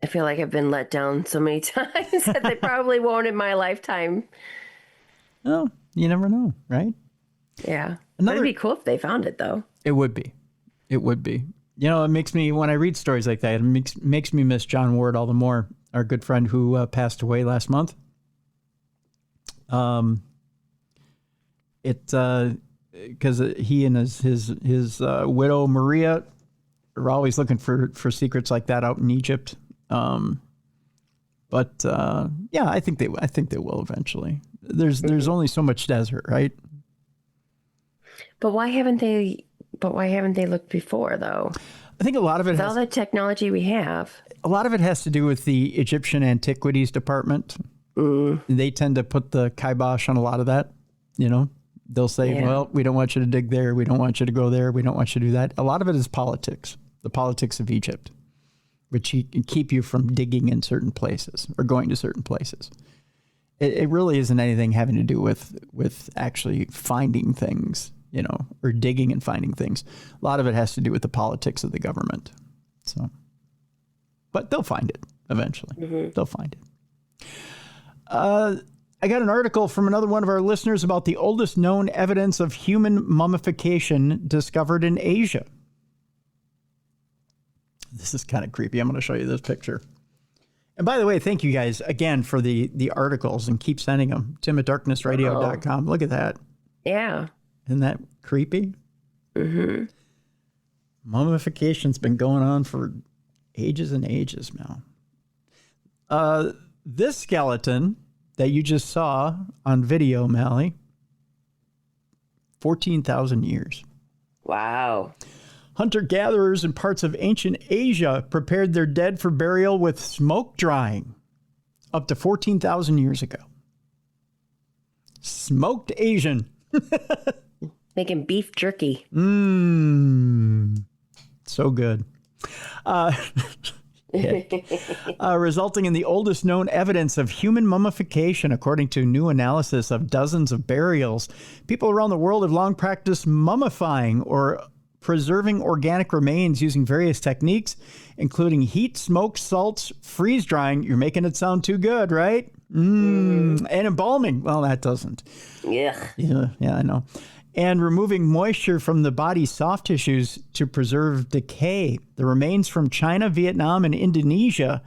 I feel like I've been let down so many times that they probably won't in my lifetime. Oh, you never know, right? Yeah. It'd be cool if they found it, though. It would be. It would be. You know, it makes me, when I read stories like that, it makes me miss John Ward all the more, our good friend who passed away last month. Because he and his widow, Maria, are always looking for secrets like that out in Egypt. Yeah, I think they will eventually. There's only so much desert, right? But why haven't they looked before, though? I think a lot of it has all the technology we have. A lot of it has to do with the Egyptian Antiquities Department. They tend to put the kibosh on a lot of that. You know, they'll say, well, we don't want you to dig there. We don't want you to go there. We don't want you to do that. A lot of it is politics, the politics of Egypt, which can keep you from digging in certain places or going to certain places. It really isn't anything having to do with actually finding things, you know, or digging and finding things. A lot of it has to do with the politics of the government. So, but they'll find it eventually. They'll find it. I got an article from another one of our listeners about the oldest known evidence of human mummification discovered in Asia. This is kind of creepy. I'm going to show you this picture. And by the way, thank you guys again for the articles, and keep sending them. Tim@darknessradio.com. Look at that. Yeah. Isn't that creepy? Mm-hmm. Mummification's been going on for ages and ages now. This skeleton that you just saw on video, Mallie, 14,000 years. Wow. Hunter-gatherers in parts of ancient Asia prepared their dead for burial with smoke drying up to 14,000 years ago. Smoked Asian. Making beef jerky. So good. Resulting in the oldest known evidence of human mummification, according to new analysis of dozens of burials. People around the world have long practiced mummifying, or preserving organic remains using various techniques, including heat, smoke, salts, freeze drying. You're making it sound too good, right? And embalming. Well, that doesn't. Yeah, I know. And removing moisture from the body's soft tissues to preserve decay. The remains from China, Vietnam, and Indonesia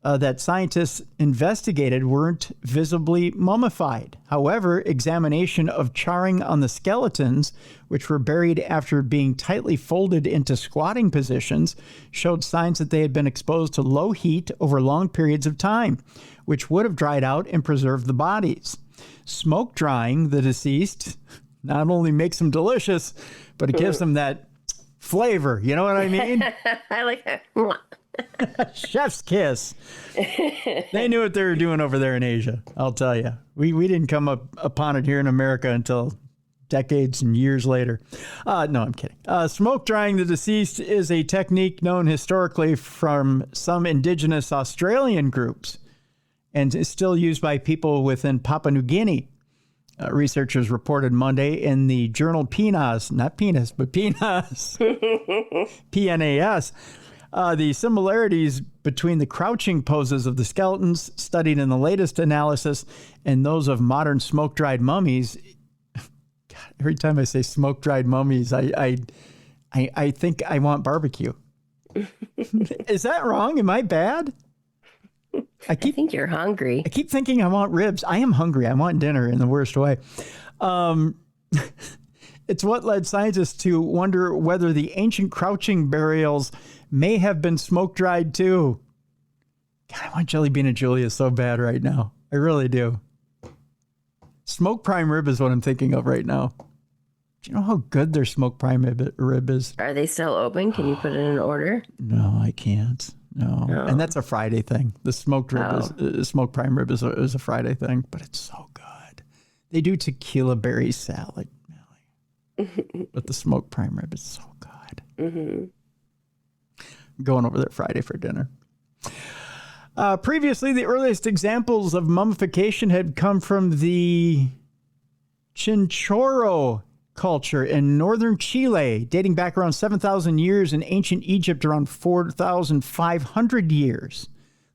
that scientists investigated weren't visibly mummified. However, examination of charring on the skeletons, which were buried after being tightly folded into squatting positions, showed signs that they had been exposed to low heat over long periods of time, which would have dried out and preserved the bodies. Smoke drying the deceased not only makes them delicious, but it gives them that flavor. You know what I mean? I like that. Chef's kiss. They knew what they were doing over there in Asia, I'll tell you. We didn't come upon it here in America until decades and years later. No, I'm kidding. Smoke drying the deceased is a technique known historically from some indigenous Australian groups and is still used by people within Papua New Guinea. Researchers reported Monday in the journal PNAS, not penis, but PNAS, PNAS, the similarities between the crouching poses of the skeletons studied in the latest analysis and those of modern smoke-dried mummies. God, every time I say smoke-dried mummies, I think I want barbecue. Is that wrong? Am I bad? I think you're hungry. I keep thinking I want ribs. I am hungry. I want dinner in the worst way. It's what led scientists to wonder whether the ancient crouching burials may have been smoke-dried too. God, I want Jelly Bean and Julia so bad right now. I really do. Smoked prime rib is what I'm thinking of right now. Do you know how good their smoked prime rib is? Are they still open? Can you put in an order? No, I can't. No. And that's a Friday thing. The smoked rib smoked prime rib is a Friday thing, but it's so good. They do tequila berry salad, Mallie. But the smoked prime rib is so good. Mm-hmm. Going over there Friday for dinner. Previously, the earliest examples of mummification had come from the Chinchorro culture in northern Chile, dating back around 7,000 years, in ancient Egypt around 4,500 years.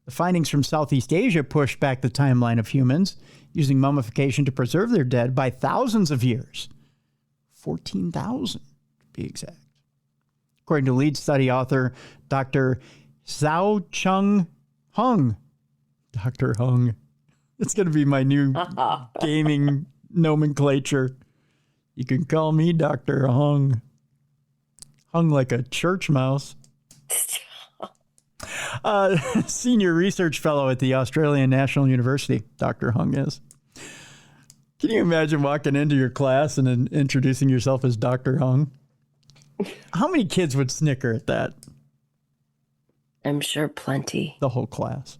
The findings from Southeast Asia pushed back the timeline of humans using mummification to preserve their dead by thousands of years. 14,000 to be exact. According to lead study author Dr. Zhao Chung Hung. Dr. Hung. It's going to be my new gaming nomenclature. You can call me Dr. Hung. Hung like a church mouse. Senior research fellow at the Australian National University, Dr. Hung is. Can you imagine walking into your class and then introducing yourself as Dr. Hung? How many kids would snicker at that? I'm sure plenty. The whole class.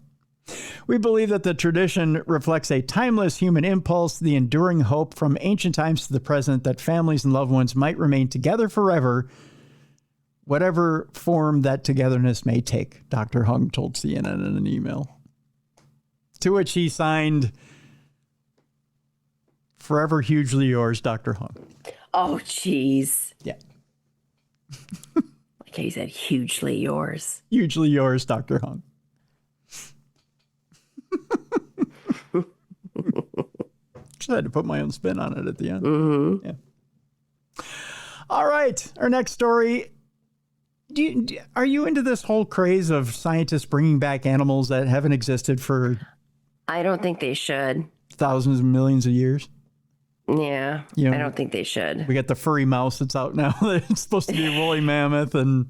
We believe that the tradition reflects a timeless human impulse, the enduring hope from ancient times to the present that families and loved ones might remain together forever, whatever form that togetherness may take, Dr. Hung told CNN in an email. To which he signed, "Forever hugely yours, Dr. Hung." Oh, jeez. Yeah. Like he said, hugely yours. Hugely yours, Dr. Hung. Just had to put my own spin on it at the end. Mm-hmm. Yeah. All right. Our next story. Are you into this whole craze of scientists bringing back animals that haven't existed for I don't think they should. thousands and millions of years? Yeah, You know, I don't think they should. We got the furry mouse that's out now. It's supposed to be a woolly mammoth, and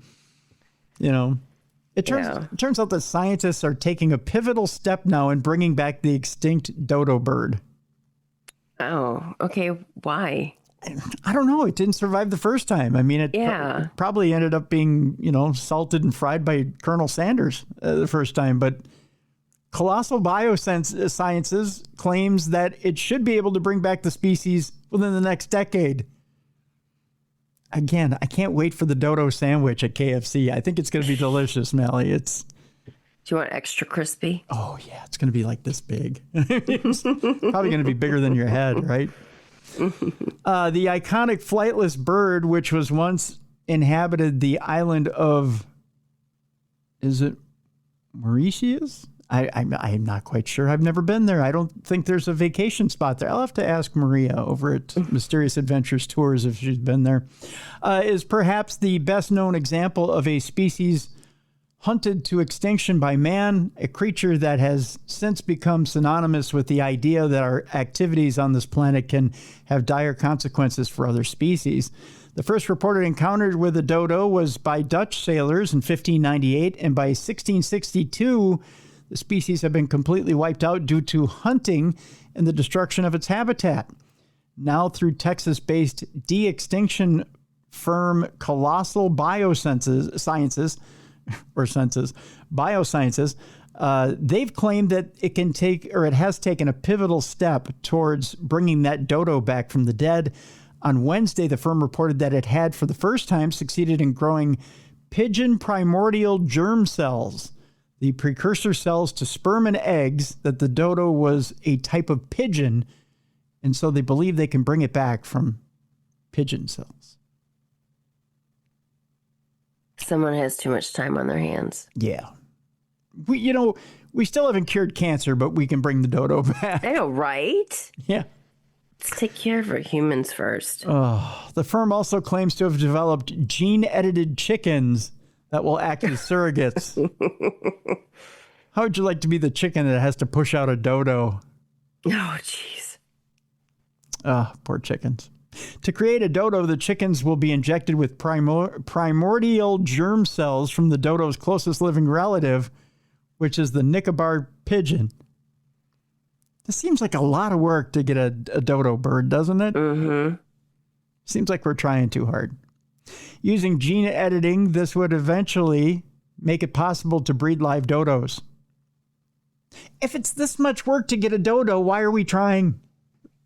it turns out that scientists are taking a pivotal step now in bringing back the extinct dodo bird. Oh, okay. Why? I don't know. It didn't survive the first time. I mean, it probably ended up being, salted and fried by Colonel Sanders the first time. But Colossal Biosciences claims that it should be able to bring back the species within the next decade. Again, I can't wait for the dodo sandwich at KFC. I think it's going to be delicious, Mallie. Do you want extra crispy? Oh, yeah. It's going to be like this big. It's probably going to be bigger than your head, right? The iconic flightless bird, which was once inhabited the island of, is it Mauritius? I'm not quite sure. I've never been there. I don't think there's a vacation spot there. I'll have to ask Maria over at Mysterious Adventures Tours if she's been there. Is perhaps the best known example of a species hunted to extinction by man, a creature that has since become synonymous with the idea that our activities on this planet can have dire consequences for other species. The first reported encounter with a dodo was by Dutch sailors in 1598, and by 1662, the species had been completely wiped out due to hunting and the destruction of its habitat. Now, through Texas-based de-extinction firm Colossal Biosciences, they've claimed that it has taken a pivotal step towards bringing that dodo back from the dead. On Wednesday, the firm reported that it had, for the first time, succeeded in growing pigeon primordial germ cells, the precursor cells to sperm and eggs, that the dodo was a type of pigeon, and so they believe they can bring it back from pigeon cells. Someone has too much time on their hands. Yeah. We still haven't cured cancer, but we can bring the dodo back. I know, right? Yeah. Let's take care of our humans first. Oh, the firm also claims to have developed gene-edited chickens that will act as surrogates. How would you like to be the chicken that has to push out a dodo? Oh, jeez. Poor chickens. To create a dodo, the chickens will be injected with primordial germ cells from the dodo's closest living relative, which is the Nicobar pigeon. This seems like a lot of work to get a dodo bird, doesn't it? Mm-hmm. Seems like we're trying too hard. Using gene editing, this would eventually make it possible to breed live dodos. If it's this much work to get a dodo, why are we trying?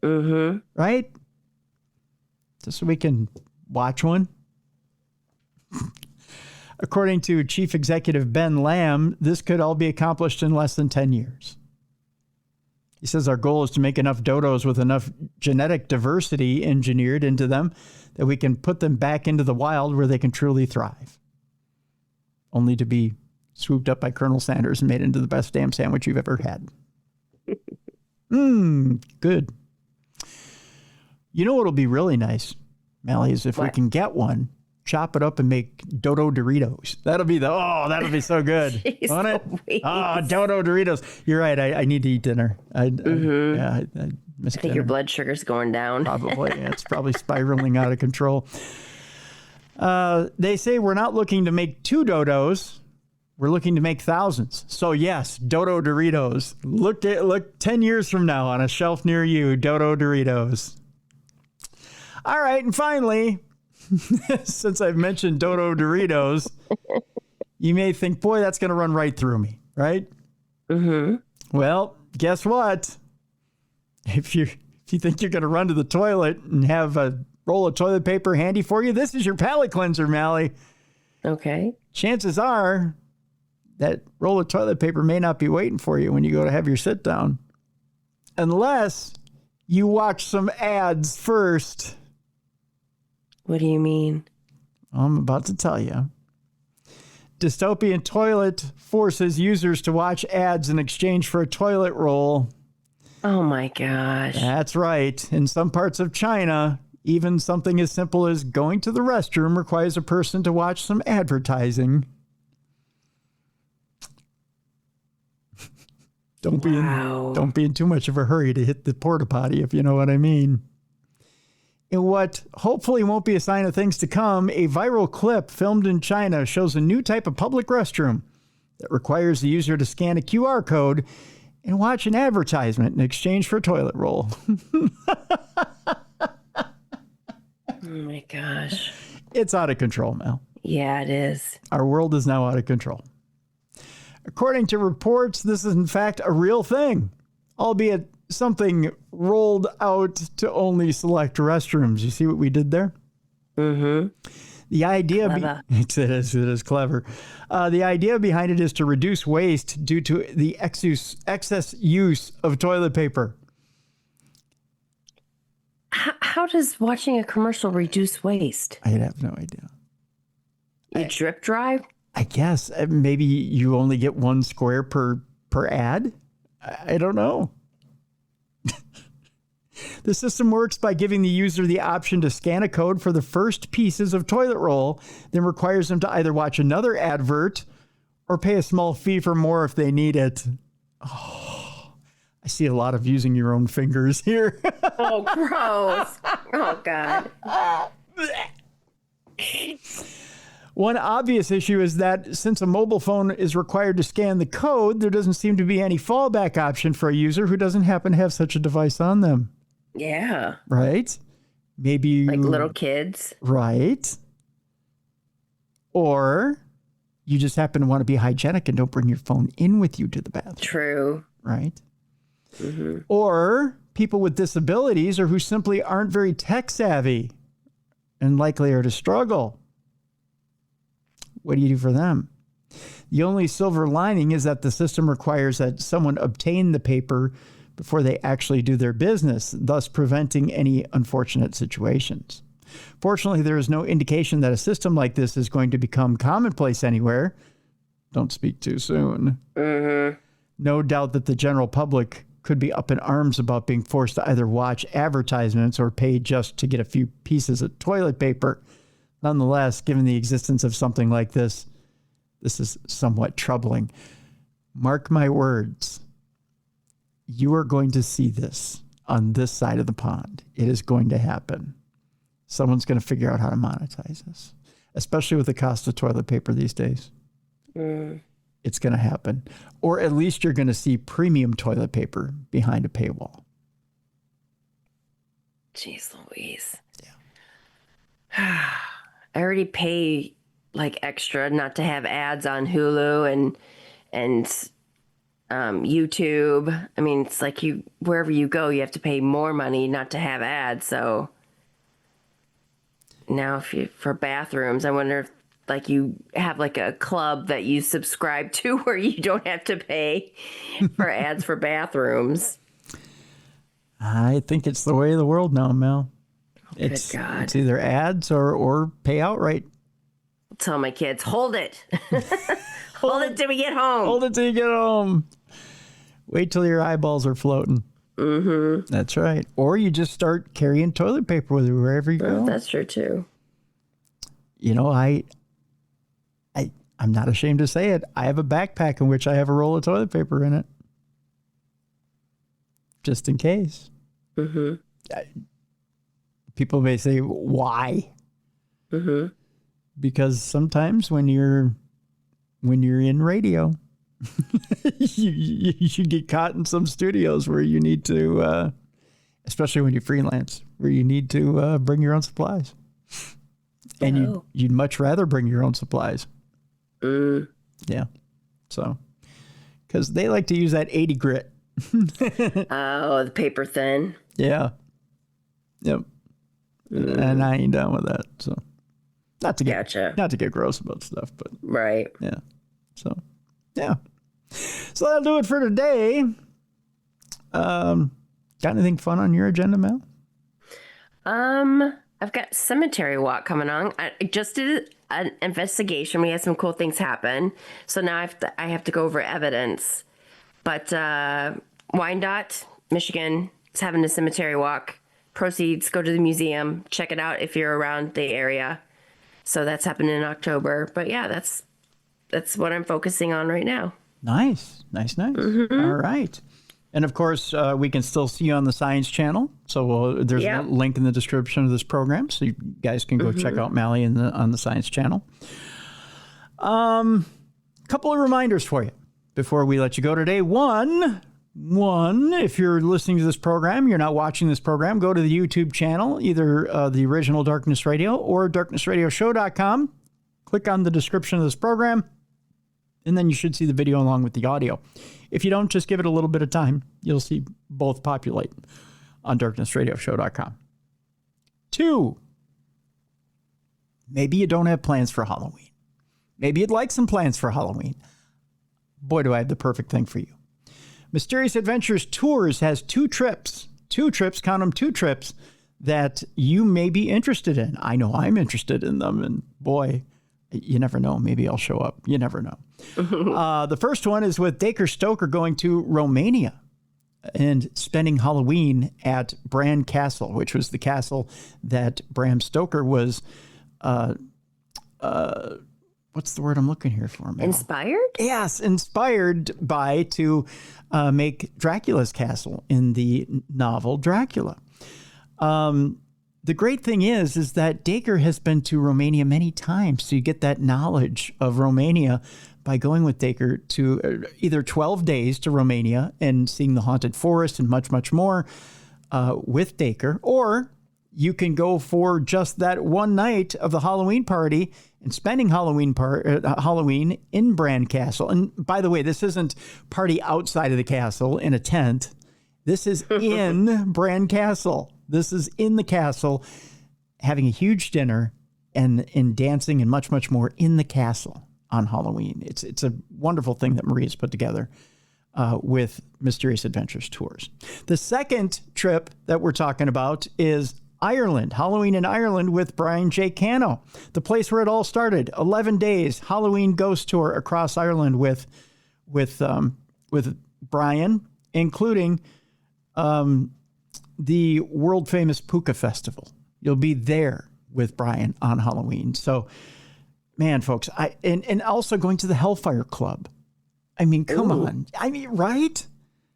Mm-hmm. Right? Just so we can watch one. According to Chief Executive Ben Lamb, this could all be accomplished in less than 10 years. He says our goal is to make enough dodos with enough genetic diversity engineered into them that we can put them back into the wild where they can truly thrive. Only to be swooped up by Colonel Sanders and made into the best damn sandwich you've ever had. Good. You know what'll be really nice, Mallie, is if we can get one, chop it up and make dodo Doritos. That'll be so good. Jeez, Won't it? Dodo Doritos. You're right. I need to eat dinner. I think your blood sugar's going down. Probably. Yeah, it's probably spiraling out of control. They say we're not looking to make 2 dodos. We're looking to make thousands. So yes, dodo Doritos. Look 10 years from now on a shelf near you, dodo Doritos. All right, and finally, since I've mentioned dodo Doritos, you may think, boy, that's going to run right through me, right? Mm-hmm. Well, guess what? If you think you're going to run to the toilet and have a roll of toilet paper handy for you, this is your palate cleanser, Mallie. Okay. Chances are that roll of toilet paper may not be waiting for you when you go to have your sit down, unless you watch some ads first. What do you mean? I'm about to tell you. Dystopian Toilet forces users to watch ads in exchange for a toilet roll. Oh my gosh. That's right. In some parts of China, Even something as simple as going to the restroom requires a person to watch some advertising. Don't be in too much of a hurry to hit the porta potty, if you know what I mean. In what hopefully won't be a sign of things to come, a viral clip filmed in China shows a new type of public restroom that requires the user to scan a QR code and watch an advertisement in exchange for a toilet roll. Oh my gosh. It's out of control, Mel. Yeah, it is. Our world is now out of control. According to reports, this is in fact a real thing, albeit something rolled out to only select restrooms. You see what we did there? Mm-hmm. The idea, it is clever. The idea behind it is to reduce waste due to the excess use of toilet paper. How does watching a commercial reduce waste? I have no idea. You drip dry? I guess maybe you only get one square per ad. I don't know. The system works by giving the user the option to scan a code for the first pieces of toilet roll, then requires them to either watch another advert or pay a small fee for more if they need it. Oh, I see a lot of using your own fingers here. Oh, gross. Oh, God. One obvious issue is that since a mobile phone is required to scan the code, there doesn't seem to be any fallback option for a user who doesn't happen to have such a device on them. Yeah. Right? Maybe like little kids. Right. Or you just happen to want to be hygienic and don't bring your phone in with you to the bathroom. True. Right? Mm-hmm. Or people with disabilities or who simply aren't very tech savvy and likely are to struggle. What do you do for them? The only silver lining is that the system requires that someone obtain the paper before they actually do their business, thus preventing any unfortunate situations. Fortunately, there is no indication that a system like this is going to become commonplace anywhere. Don't speak too soon. Mm-hmm. No doubt that the general public could be up in arms about being forced to either watch advertisements or pay just to get a few pieces of toilet paper. Nonetheless, given the existence of something like this, this is somewhat troubling. Mark my words. You are going to see this on this side of the pond. It is going to happen. Someone's going to figure out how to monetize this, especially with the cost of toilet paper these days. It's going to happen. Or at least you're going to see premium toilet paper behind a paywall. Jeez Louise. Yeah. I already pay like extra not to have ads on Hulu and YouTube. I mean, it's like wherever you go, you have to pay more money not to have ads. So now for bathrooms, I wonder if like you have like a club that you subscribe to where you don't have to pay for ads for bathrooms. I think it's the way of the world now, Mel. Good God. It's either ads or pay outright. I'll tell my kids, hold it. Hold it till we get home. Hold it till you get home. Wait till your eyeballs are floating. Mm-hmm. That's right. Or you just start carrying toilet paper with you wherever you go. That's true too. You know, I'm not ashamed to say it. I have a backpack in which I have a roll of toilet paper in it. Just in case. Mm-hmm. People may say, why? Mm-hmm. Because sometimes when you're in radio, you get caught in some studios where you need to, especially when you freelance, where you need to bring your own supplies. And you'd much rather bring your own supplies. Yeah. So, because they like to use that 80 grit. Oh, the paper thin. Yeah. Yep. And I ain't down with that. So, not to get gross about stuff, but right. Yeah. So, yeah. So that'll do it for today. Got anything fun on your agenda, Mel? I've got cemetery walk coming on. I just did an investigation. We had some cool things happen. So now I have to go over evidence. But Wyandotte, Michigan is having a cemetery walk proceeds go to the museum. Check it out if you're around the area. So that's happening in October. But yeah, that's what I'm focusing on right now. Nice. Mm-hmm. All right. And of course, we can still see you on the Science Channel. So there's a link in the description of this program, so you guys can go check out Mallie on the Science Channel. Couple of reminders for you before we let you go today. One, if you're listening to this program, you're not watching this program, go to the YouTube channel, either the original Darkness Radio or darknessradioshow.com. Click on the description of this program, and then you should see the video along with the audio. If you don't, just give it a little bit of time. You'll see both populate on darknessradioshow.com. 2, maybe you don't have plans for Halloween. Maybe you'd like some plans for Halloween. Boy, do I have the perfect thing for you. Mysterious Adventures Tours has 2 trips, count them, 2 trips that you may be interested in. I know I'm interested in them, and boy, you never know. Maybe I'll show up. You never know. The first one is with Dacre Stoker going to Romania and spending Halloween at Bran Castle, which was the castle that Bram Stoker was, what's the word I'm looking here for? Mel? Inspired? Yes, inspired by to make Dracula's castle in the novel Dracula. The great thing is that Dacre has been to Romania many times, so you get that knowledge of Romania by going with Dacre to either 12 days to Romania and seeing the haunted forest and much, much more with Dacre, or you can go for just that one night of the Halloween party and spending Halloween in Bran Castle. And by the way, this isn't party outside of the castle in a tent. This is in Bran Castle. This is in the castle, having a huge dinner and dancing and much, much more in the castle on Halloween. It's a wonderful thing that Maria's put together with Mysterious Adventures Tours. The second trip that we're talking about is Ireland, Halloween in Ireland with Brian J. Cano, the place where it all started. 11 days Halloween ghost tour across Ireland with Brian, including the world famous Puka Festival. You'll be there with Brian on Halloween. So, man, folks, and also going to the Hellfire Club. I mean, come on. I mean, right?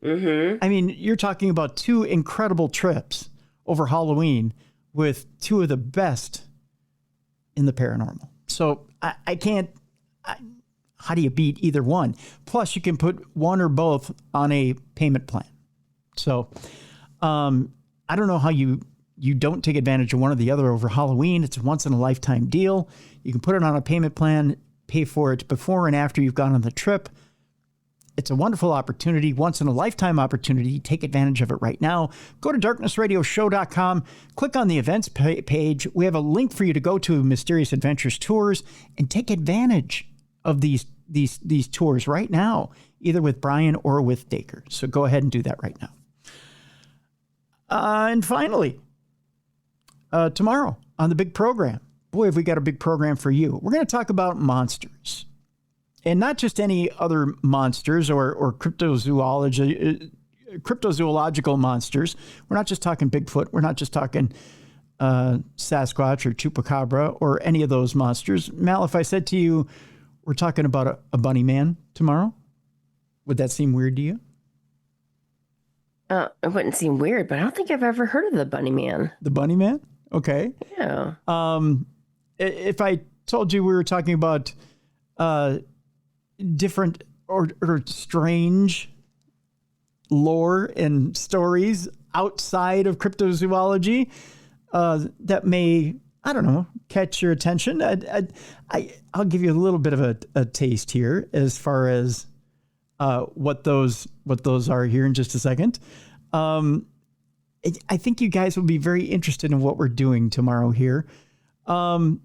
Mm-hmm. I mean, you're talking about 2 incredible trips over Halloween with 2 of the best in the paranormal. So I can't, how do you beat either one? Plus, you can put one or both on a payment plan. So I don't know how you don't take advantage of one or the other over Halloween. It's a once in a lifetime deal. You can put it on a payment plan, pay for it before and after you've gone on the trip. It's a wonderful opportunity, once in a lifetime opportunity. Take advantage of it right now. Go to darknessradioshow.com, click on the events page. We have a link for you to go to Mysterious Adventures Tours and take advantage of these tours right now, either with Brian or with Dacre. So go ahead and do that right now. And finally, tomorrow on the big program, boy, have we got a big program for you. We're going to talk about monsters. And not just any other monsters or cryptozoological monsters. We're not just talking Bigfoot. We're not just talking Sasquatch or Chupacabra or any of those monsters. Mal, if I said to you, we're talking about a bunny man tomorrow, would that seem weird to you? It wouldn't seem weird, but I don't think I've ever heard of the bunny man. The bunny man? Okay. Yeah. If I told you we were talking about different or strange lore and stories outside of cryptozoology that may, I don't know, catch your attention. I'll give you a little bit of a taste here as far as what those are here in just a second. I think you guys will be very interested in what we're doing tomorrow here. The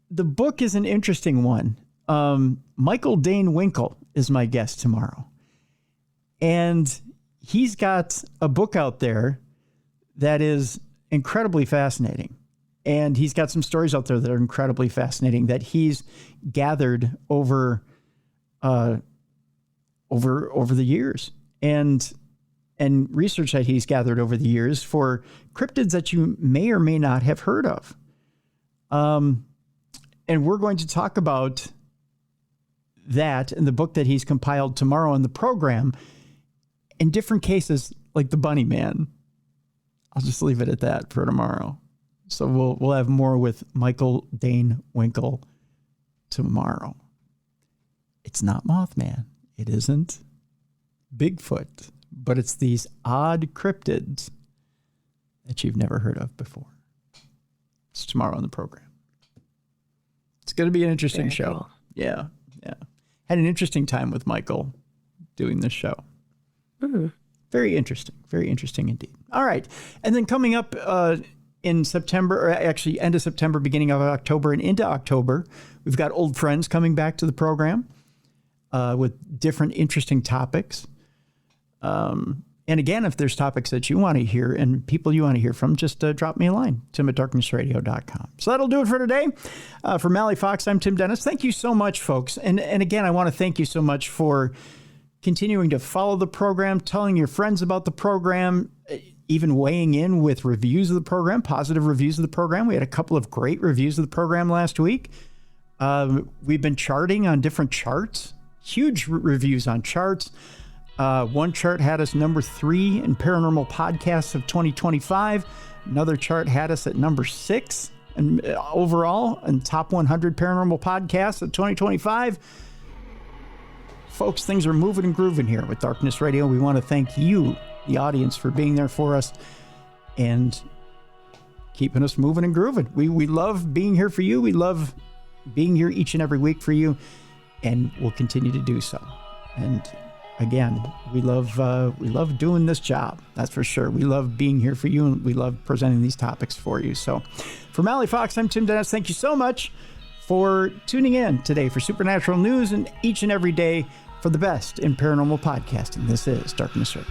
book is an interesting one. Michael Dane Winkle is my guest tomorrow. And he's got a book out there that is incredibly fascinating. And he's got some stories out there that are incredibly fascinating that he's gathered over the years. And and research that he's gathered over the years for cryptids that you may or may not have heard of. And we're going to talk about that in the book that he's compiled tomorrow in the program in different cases, like the Bunny Man. I'll just leave it at that for tomorrow. So we'll have more with Michael Dane Winkle tomorrow. It's not Mothman. It isn't Bigfoot, but it's these odd cryptids that you've never heard of before. It's tomorrow on the program. It's going to be an interesting show. Cool. Yeah. Had an interesting time with Michael doing this show. Mm-hmm. Very interesting indeed. All right. And then coming up in September, or actually end of September, beginning of October, and into October, we've got old friends coming back to the program with different interesting topics. And again, if there's topics that you want to hear and people you want to hear from, just drop me a line, tim@darknessradio.com. So that'll do it for today. For Mallie Fox, I'm Tim Dennis. Thank you so much, folks. And again, I want to thank you so much for continuing to follow the program, telling your friends about the program, even weighing in with reviews of the program, positive reviews of the program. We had a couple of great reviews of the program last week. We've been charting on different charts, huge reviews on charts. One chart had us number 3 in paranormal podcasts of 2025. Another chart had us at number 6 and overall in top 100 paranormal podcasts of 2025. Folks, things are moving and grooving here with Darkness Radio. We want to thank you, the audience, for being there for us and keeping us moving and grooving. We love being here for you. We love being here each and every week for you, and we'll continue to do so. And again, we love doing this job. That's for sure. We love being here for you, and we love presenting these topics for you. So for Mallie Fox, I'm Tim Dennis. Thank you so much for tuning in today for Supernatural News, and each and every day for the best in paranormal podcasting. This is Darkness Radio.